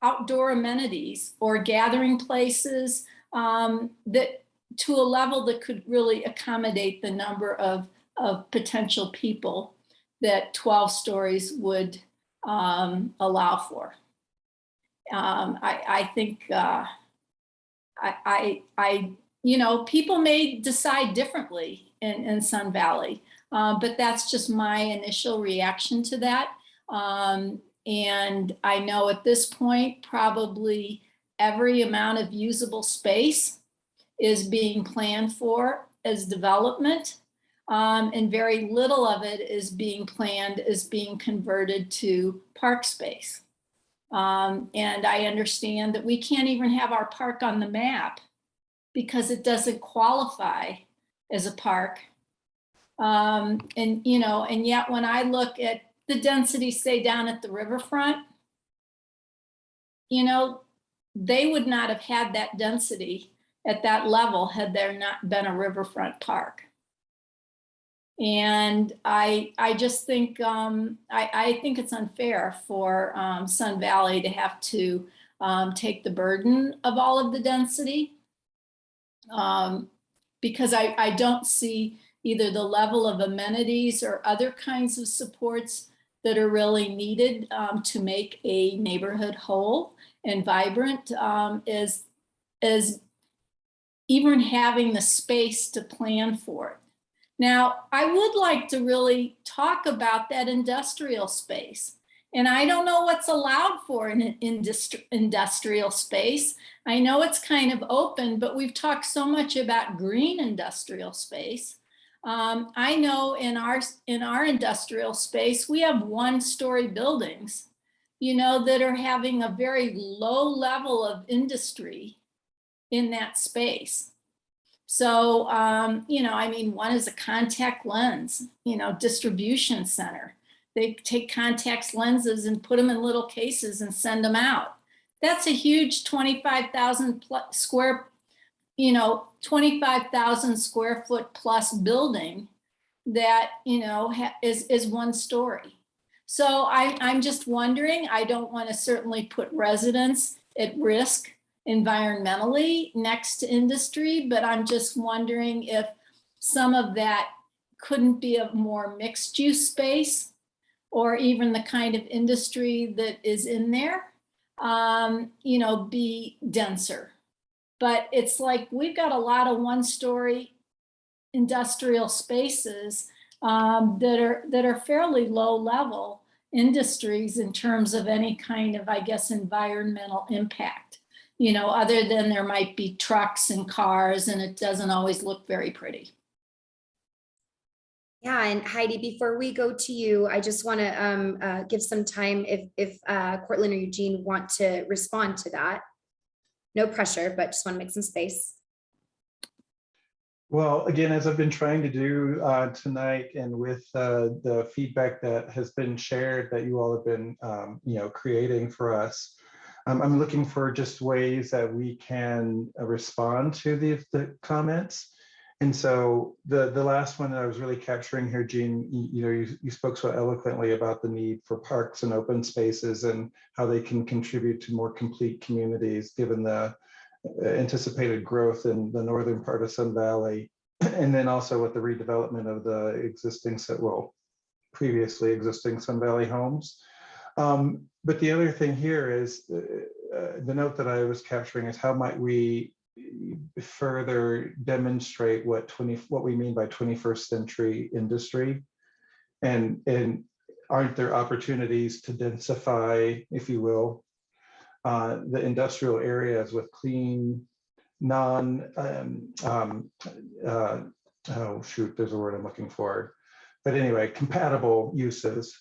[SPEAKER 10] outdoor amenities or gathering places that to a level that could really accommodate the number of potential people that 12 stories would allow for. I think people may decide differently in Sun Valley, but that's just my initial reaction to that. And I know at this point, probably every amount of usable space is being planned for as development. And very little of it is being planned as being converted to park space. And I understand that we can't even have our park on the map because it doesn't qualify as a park. And yet when I look at the density, say down at the riverfront, they would not have had that density at that level had there not been a riverfront park. And I just think I think it's unfair for Sun Valley to have to take the burden of all of the density because I don't see either the level of amenities or other kinds of supports that are really needed to make a neighborhood whole and vibrant as even having the space to plan for it. Now, I would like to really talk about that industrial space. And I don't know what's allowed for in an industrial space. I know it's kind of open, but we've talked so much about green industrial space. I know in our industrial space, we have 1-story buildings, that are having a very low level of industry in that space. So, one is a contact lens, distribution center. They take contact lenses and put them in little cases and send them out. That's a huge 25,000 square 25,000 square foot plus building that, is 1 story. So I'm just wondering, I don't want to certainly put residents at risk environmentally next to industry, but I'm just wondering if some of that couldn't be a more mixed use space or even the kind of industry that is in there, be denser. But it's like we've got a lot of 1-story industrial spaces that are fairly low level industries in terms of any kind of, I guess, environmental impact. Other than there might be trucks and cars, and it doesn't always look very pretty.
[SPEAKER 2] Yeah, and Heidi, before we go to you, I just want to give some time if Cortland or Eugene want to respond to that. No pressure, but just want to make some space.
[SPEAKER 1] Well, again, as I've been trying to do tonight, and with the feedback that has been shared that you all have been, creating for us, I'm looking for just ways that we can respond to the comments. And so the last one that I was really capturing here, Jean, you spoke so eloquently about the need for parks and open spaces and how they can contribute to more complete communities, given the anticipated growth in the northern part of Sun Valley, and then also with the redevelopment of the previously existing Sun Valley homes. But the other thing here is the note that I was capturing is how might we further demonstrate what we mean by 21st century industry, and aren't there opportunities to densify, if you will, the industrial areas with clean, there's a word I'm looking for. But anyway, compatible uses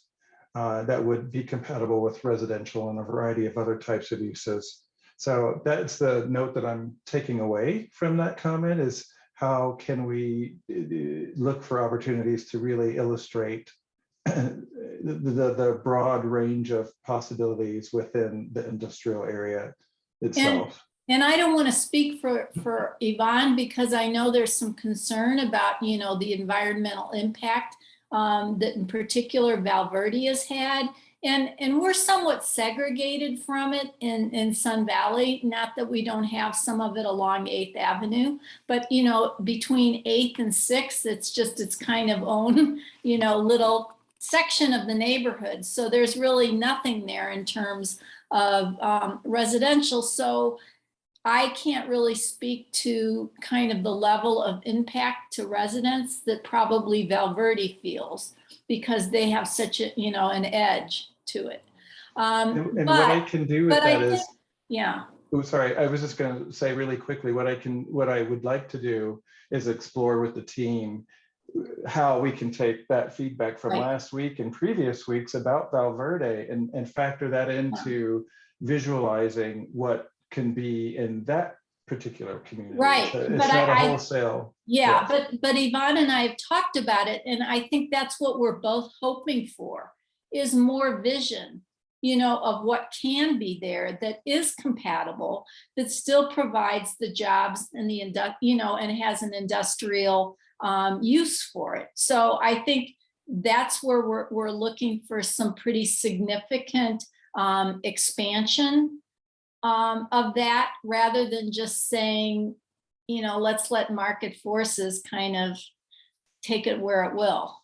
[SPEAKER 1] that would be compatible with residential and a variety of other types of uses. So that's the note that I'm taking away from that comment, is how can we look for opportunities to really illustrate the broad range of possibilities within the industrial area itself.
[SPEAKER 10] And I don't want to speak for Yvonne, because I know there's some concern about, the environmental impact that in particular Valverde has had. And we're somewhat segregated from it in Sun Valley. Not that we don't have some of it along 8th Avenue, but between 8th and 6th, it's kind of own, little section of the neighborhood. So there's really nothing there in terms of residential. So I can't really speak to kind of the level of impact to residents that probably Valverde feels, because they have such a, an edge to it.
[SPEAKER 1] And what I can do with that is,
[SPEAKER 10] yeah.
[SPEAKER 1] Oh, sorry, I was just going to say really quickly, what I would like to do is explore with the team how we can take that feedback from last week and previous weeks about Valverde and factor that into visualizing what can be in that particular community.
[SPEAKER 10] Right.
[SPEAKER 1] So it's not a wholesale.
[SPEAKER 10] Yeah, but Yvonne and I have talked about it, and I think that's what we're both hoping for, is more vision, of what can be there that is compatible, that still provides the jobs and and has an industrial use for it. So I think that's where we're looking for some pretty significant expansion of that, rather than just saying, let's let market forces kind of take it where it will.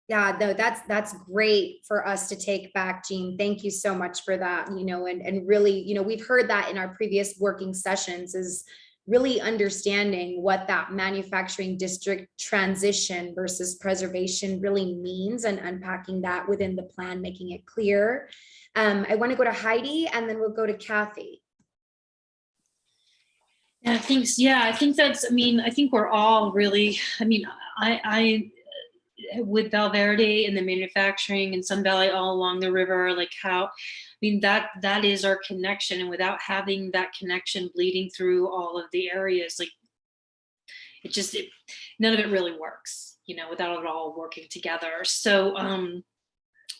[SPEAKER 2] Yeah, no, that's great for us to take back, Jean. Thank you so much for that. And really, we've heard that in our previous working sessions, is really understanding what that manufacturing district transition versus preservation really means, and unpacking that within the plan, making it clear. I want to go to Heidi, and then we'll go to Kathy.
[SPEAKER 7] Yeah, thanks. Yeah, I think I think we're all really, I with Valverde and the manufacturing and Sun Valley all along the river, that is our connection. And without having that connection bleeding through all of the areas, none of it really works, without it all working together. So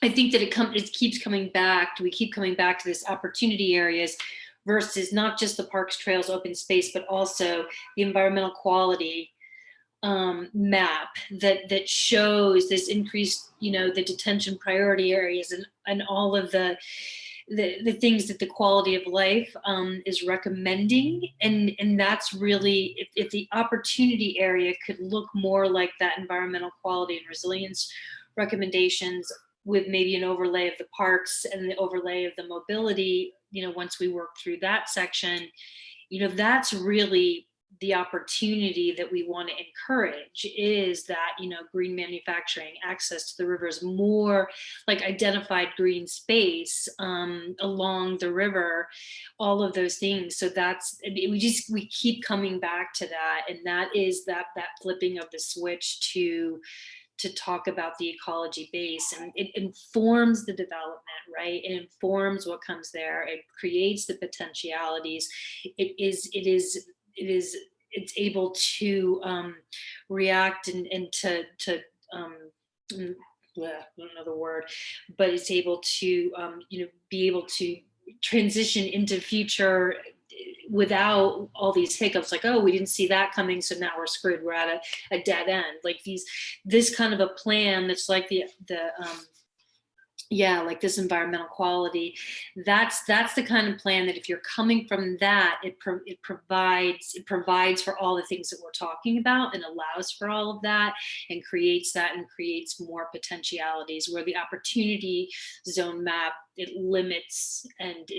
[SPEAKER 7] I think that it keeps coming back. We keep coming back to this opportunity areas versus not just the parks, trails, open space, but also the environmental quality map that shows this increased, the detention priority areas and all of the things that the quality of life is recommending. And that's really, if the opportunity area could look more like that environmental quality and resilience recommendations, with maybe an overlay of the parks and the overlay of the mobility, once we work through that section, that's really the opportunity that we want to encourage is that, you know, green manufacturing, access to the rivers, more like identified green space along the river, all of those things. So that's, we keep coming back to that, and that is that flipping of the switch to talk about the ecology base, and it informs the development, right? It informs what comes there. It creates the potentialities. It's able to react and to I don't know the word, but it's able to you know, be able to transition into future without all these hiccups, like, oh, we didn't see that coming, so now we're screwed, we're at a dead end. Like this kind of a plan that's like the yeah, like this environmental quality, that's the kind of plan that if you're coming from that, it provides for all the things that we're talking about, and allows for all of that, and creates more potentialities, where the opportunity zone map, it limits, and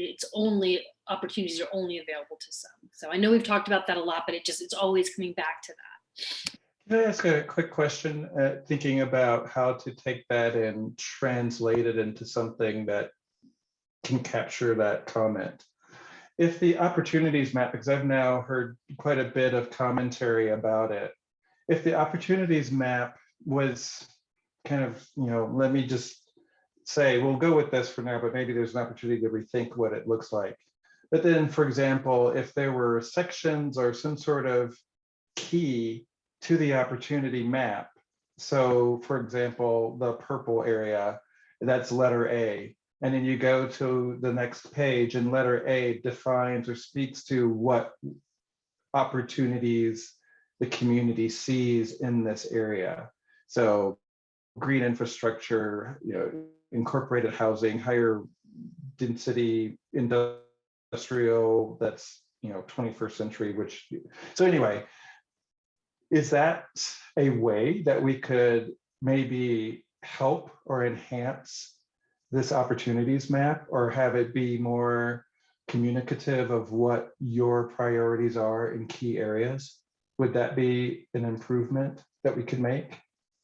[SPEAKER 7] opportunities are only available to some. So I know we've talked about that a lot, but it's always coming back to that.
[SPEAKER 1] Can I ask a quick question, thinking about how to take that and translate it into something that can capture that comment? If the opportunities map, because I've now heard quite a bit of commentary about it, if the opportunities map was kind of, you know, let me just say, we'll go with this for now, but maybe there's an opportunity to rethink what it looks like. But then, for example, if there were sections or some sort of key to the opportunity map. So for example, the purple area, that's letter A. And then you go to the next page, and letter A defines or speaks to what opportunities the community sees in this area. So green infrastructure, you know, incorporated housing, higher density industrial, that's, you know, 21st century, which, so anyway, is that a way that we could maybe help or enhance this opportunities map, or have it be more communicative of what your priorities are in key areas? Would that be an improvement that we could make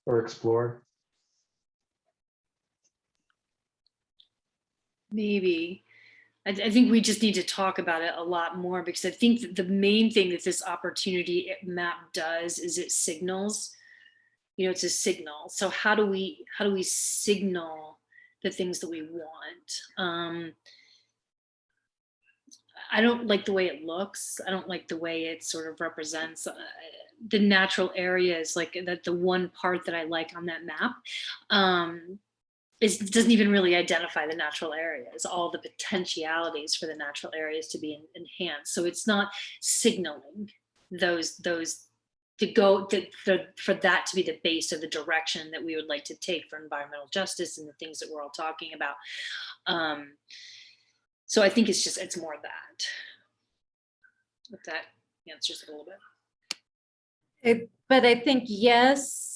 [SPEAKER 1] or explore?
[SPEAKER 7] Maybe. I think we just need to talk about it a lot more, because I think that the main thing that this opportunity map does is it signals, you know, it's a signal. So how do we signal the things that we want? I don't like the way it looks. I don't like the way it sort of represents the natural areas, like that. The one part that I like on that map it doesn't even really identify the natural areas, all the potentialities for the natural areas to be enhanced. So it's not signaling those to go for that to be the base of the direction that we would like to take for environmental justice and the things that we're all talking about. So I think it's more of that. If that answers it a little bit.
[SPEAKER 6] But I think, yes,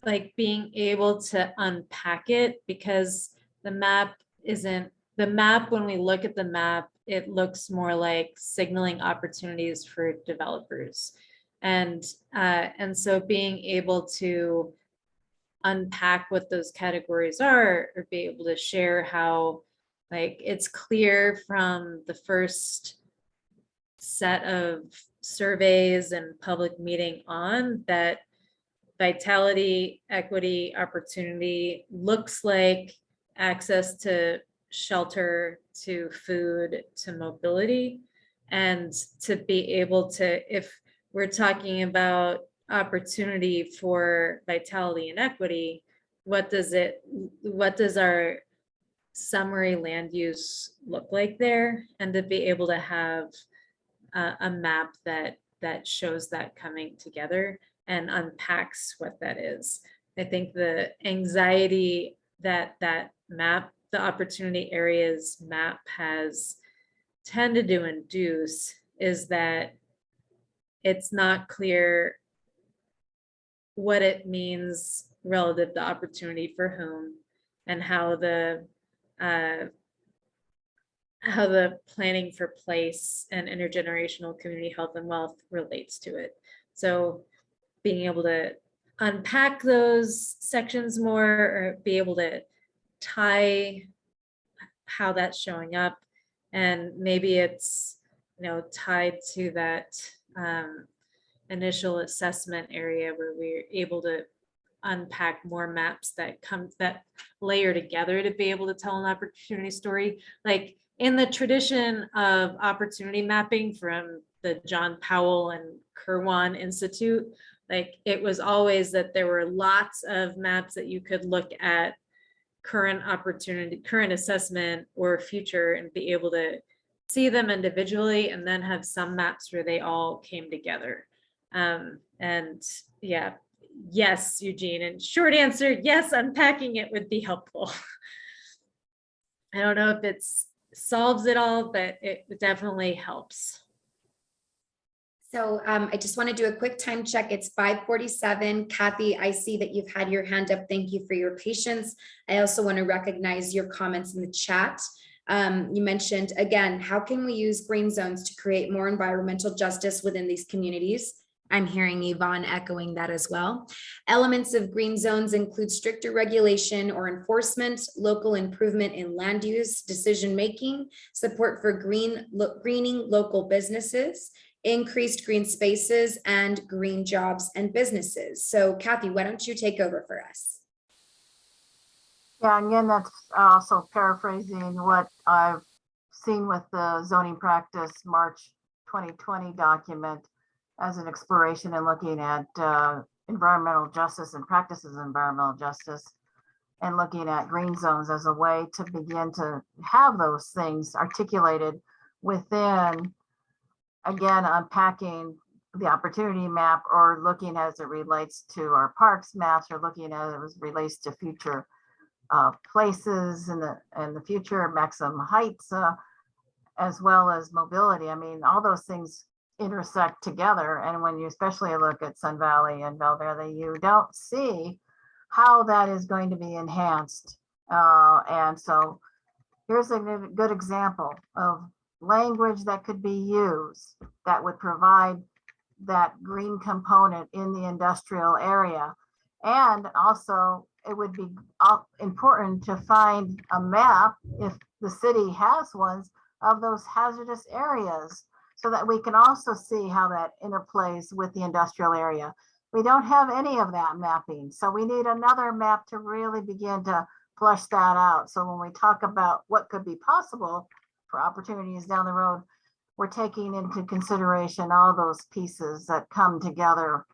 [SPEAKER 6] like being able to unpack it, because the map, when we look at the map, it looks more like signaling opportunities for developers. And so being able to unpack what those categories are, or be able to share how, like, it's clear from the first set of surveys and public meeting on that vitality, equity, opportunity looks like access to shelter, to food, to mobility. And to be able to, if we're talking about opportunity for vitality and equity, what does our summary land use look like there? And to be able to have a map that shows that coming together and unpacks what that is. I think the anxiety that map, the opportunity areas map, has tended to induce is that it's not clear what it means relative to opportunity for whom, and how the how the planning for place and intergenerational community health and wealth relates to it. So being able to unpack those sections more, or be able to tie how that's showing up. And maybe it's, tied to that initial assessment area where we're able to unpack more maps that layer together to be able to tell an opportunity story. Like in the tradition of opportunity mapping from the John Powell and Kirwan Institute, like it was always that there were lots of maps that you could look at current opportunity, current assessment, or future, and be able to see them individually, and then have some maps where they all came together. And yeah, yes, Eugene, and short answer, yes, unpacking it would be helpful. I don't know if it solves it all, but it definitely helps.
[SPEAKER 2] So I just want to do a quick time check. It's 5:47. Kathy, I see that you've had your hand up. Thank you for your patience. I also want to recognize your comments in the chat. You mentioned, again, how can we use green zones to create more environmental justice within these communities? I'm hearing Yvonne echoing that as well. Elements of green zones include stricter regulation or enforcement, local improvement in land use, decision-making, support for greening local businesses, increased green spaces, and green jobs and businesses. So Kathy, why don't you take over for us?
[SPEAKER 5] Yeah, again, that's also paraphrasing what I've seen with the zoning practice March 2020 document as an exploration and looking at environmental justice and practices of environmental justice, and looking at green zones as a way to begin to have those things articulated within, again, unpacking the opportunity map, or looking as it relates to our parks maps, or looking as it relates to future places in the future, maximum heights, as well as mobility. I mean, all those things intersect together. And when you especially look at Sun Valley and Valverde, you don't see how that is going to be enhanced. And so here's a good example of language that could be used that would provide that green component in the industrial area. And also it would be important to find a map, if the city has ones, of those hazardous areas, so that we can also see how that interplays with the industrial area. We don't have any of that mapping, so we need another map to really begin to flush that out. So when we talk about what could be possible for opportunities down the road, we're taking into consideration all those pieces that come together,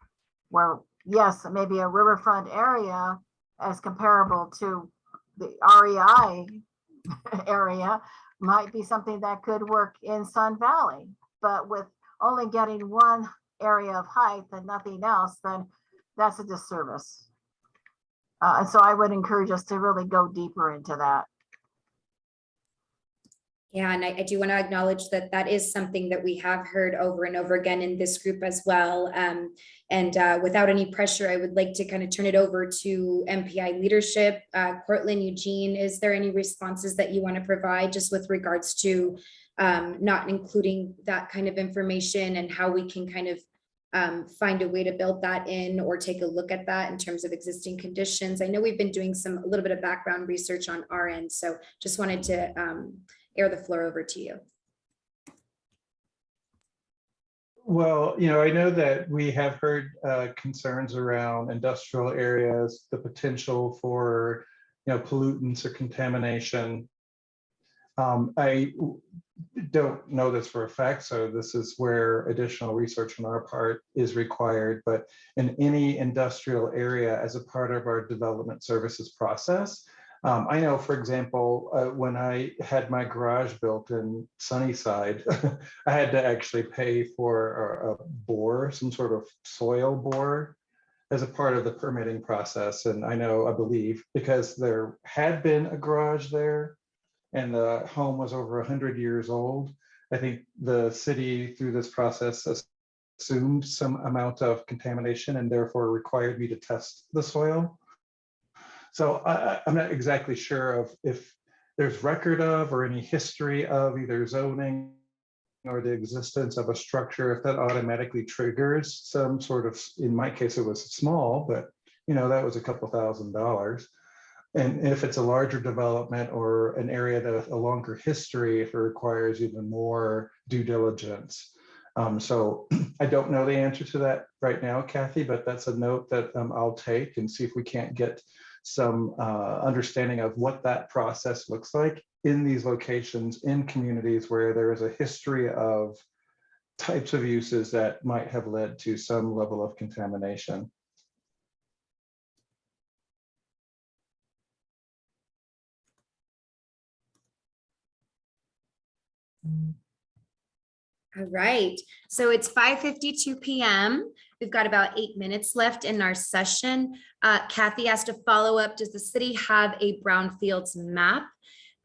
[SPEAKER 5] where yes, maybe a riverfront area as comparable to the REI area might be something that could work in Sun Valley, but with only getting one area of height and nothing else, then that's a disservice. And so I would encourage us to really go deeper into that.
[SPEAKER 2] Yeah, and I do want to acknowledge that that is something that we have heard over and over again in this group as well. And without any pressure, I would like to kind of turn it over to MPI leadership. Cortland, Eugene, is there any responses that you want to provide just with regards to not including that kind of information, and how we can kind of find a way to build that in, or take a look at that in terms of existing conditions? I know we've been doing a little bit of background research on our end, so just wanted to air the floor over to you.
[SPEAKER 1] Well, I know that we have heard concerns around industrial areas, the potential for, pollutants or contamination. I don't know this for a fact, so this is where additional research on our part is required. But in any industrial area, as a part of our development services process, I know, for example, when I had my garage built in Sunnyside, I had to actually pay for a bore, some sort of soil bore, as a part of the permitting process. And I believe, because there had been a garage there and the home was over 100 years old, I think the city, through this process, assumed some amount of contamination and therefore required me to test the soil. So I'm not exactly sure if there's record of or any history of either zoning or the existence of a structure, if that automatically triggers some sort of, in my case, it was small, but that was a couple $1,000s. And if it's a larger development or an area that has a longer history, if it requires even more due diligence. So I don't know the answer to that right now, Kathy, but that's a note that I'll take and see if we can't get some understanding of what that process looks like in these locations, in communities where there is a history of types of uses that might have led to some level of contamination.
[SPEAKER 2] All right, so it's 5:52 p.m. We've got about 8 minutes left in our session. Kathy asked to follow up. Does the city have a Brownfields map?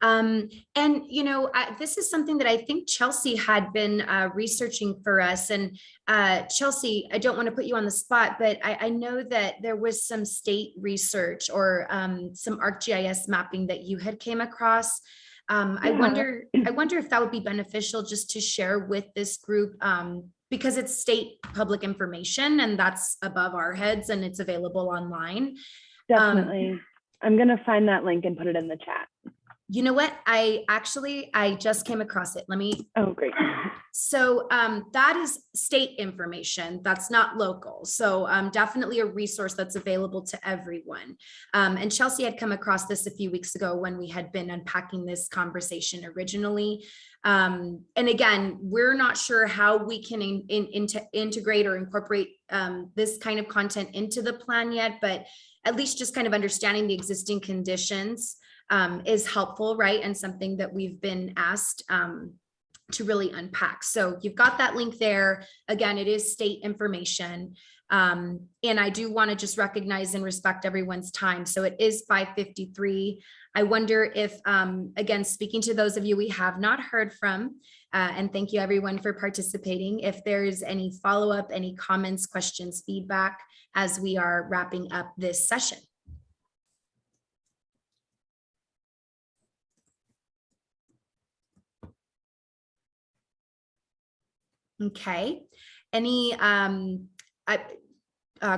[SPEAKER 2] And this is something that I think Chelsea had been researching for us. And Chelsea, I don't want to put you on the spot, but I know that there was some state research or some ArcGIS mapping that you had came across. I wonder if that would be beneficial just to share with this group, because it's state public information and that's above our heads and it's available online.
[SPEAKER 11] Definitely. I'm going to find that link and put it in the chat.
[SPEAKER 2] You know what? I just came across it.
[SPEAKER 11] Oh, great.
[SPEAKER 2] So that is state information. That's not local. So definitely a resource that's available to everyone. And Chelsea had come across this a few weeks ago when we had been unpacking this conversation originally. And again, we're not sure how we can integrate or incorporate this kind of content into the plan yet, but at least just kind of understanding the existing conditions is helpful, right? And something that we've been asked to really unpack. So you've got that link there. Again, it is state information. And I do want to just recognize and respect everyone's time. So it is 5:53. I wonder if, again, speaking to those of you we have not heard from, and thank you everyone for participating. If there's any follow-up, any comments, questions, feedback, as we are wrapping up this session. Okay, any,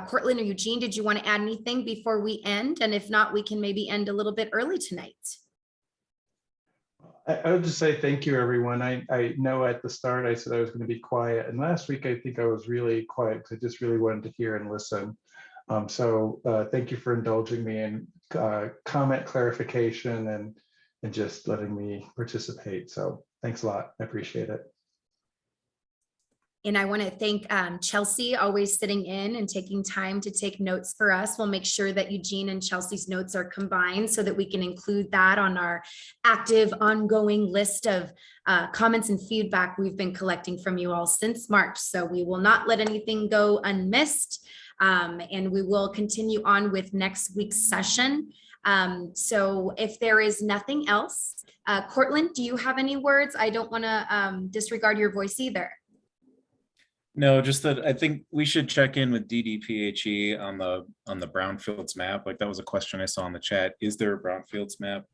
[SPEAKER 2] Cortland or Eugene, did you want to add anything before we end? And if not, we can maybe end a little bit early tonight.
[SPEAKER 1] I would just say thank you, everyone. I know at the start I said I was going to be quiet, and last week I think I was really quiet because I just really wanted to hear and listen. So thank you for indulging me in comment clarification and just letting me participate. So thanks a lot. I appreciate it.
[SPEAKER 2] And I want to thank Chelsea, always sitting in and taking time to take notes for us. We'll make sure that Eugene and Chelsea's notes are combined so that we can include that on our active, ongoing list of comments and feedback we've been collecting from you all since March. So we will not let anything go unmissed. And we will continue on with next week's session. So if there is nothing else, Cortland, do you have any words? I don't want to disregard your voice either.
[SPEAKER 3] No, just that I think we should check in with DDPHE on the Brownfields map. Like that was a question I saw in the chat. Is there a Brownfields map?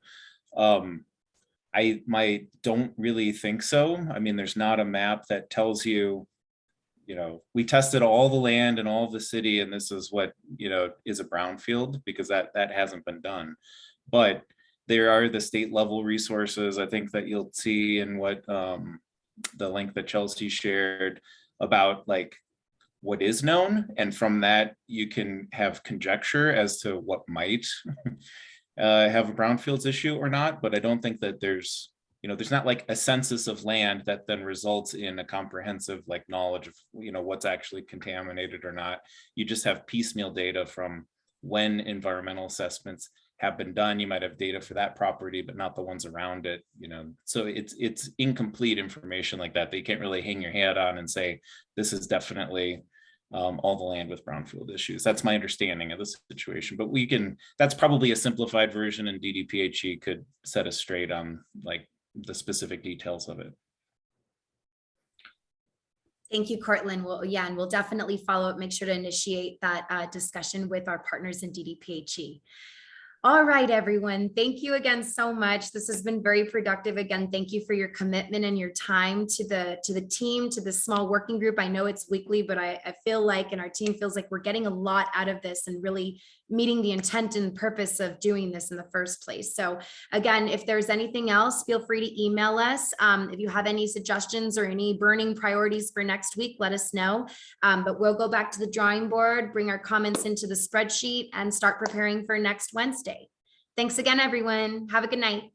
[SPEAKER 3] I don't really think so. I mean, there's not a map that tells you, we tested all the land and all of the city, and this is what, is a brownfield, because that hasn't been done. But there are the state level resources, I think, that you'll see in what the link that Chelsea shared about like what is known, and from that you can have conjecture as to what might have a brownfields issue or not. But I don't think that there's not like a census of land that then results in a comprehensive like knowledge of what's actually contaminated or not. You just have piecemeal data from when environmental assessments have been done. You might have data for that property, but not the ones around it, so it's incomplete information like that you can't really hang your hat on and say, this is definitely all the land with brownfield issues. That's my understanding of the situation, but that's probably a simplified version, and DDPHE could set us straight on like the specific details of it.
[SPEAKER 2] Thank you, Cortland. Well, yeah, and we'll definitely follow up, make sure to initiate that discussion with our partners in DDPHE. All right, everyone. Thank you again so much. This has been very productive. Again, thank you for your commitment and your time to the team, to the small working group. I know it's weekly, but I feel like, and our team feels like we're getting a lot out of this and really meeting the intent and purpose of doing this in the first place. So again, if there's anything else, feel free to email us. If you have any suggestions or any burning priorities for next week, let us know. But we'll go back to the drawing board, bring our comments into the spreadsheet, and start preparing for next Wednesday. Thanks again, everyone. Have a good night.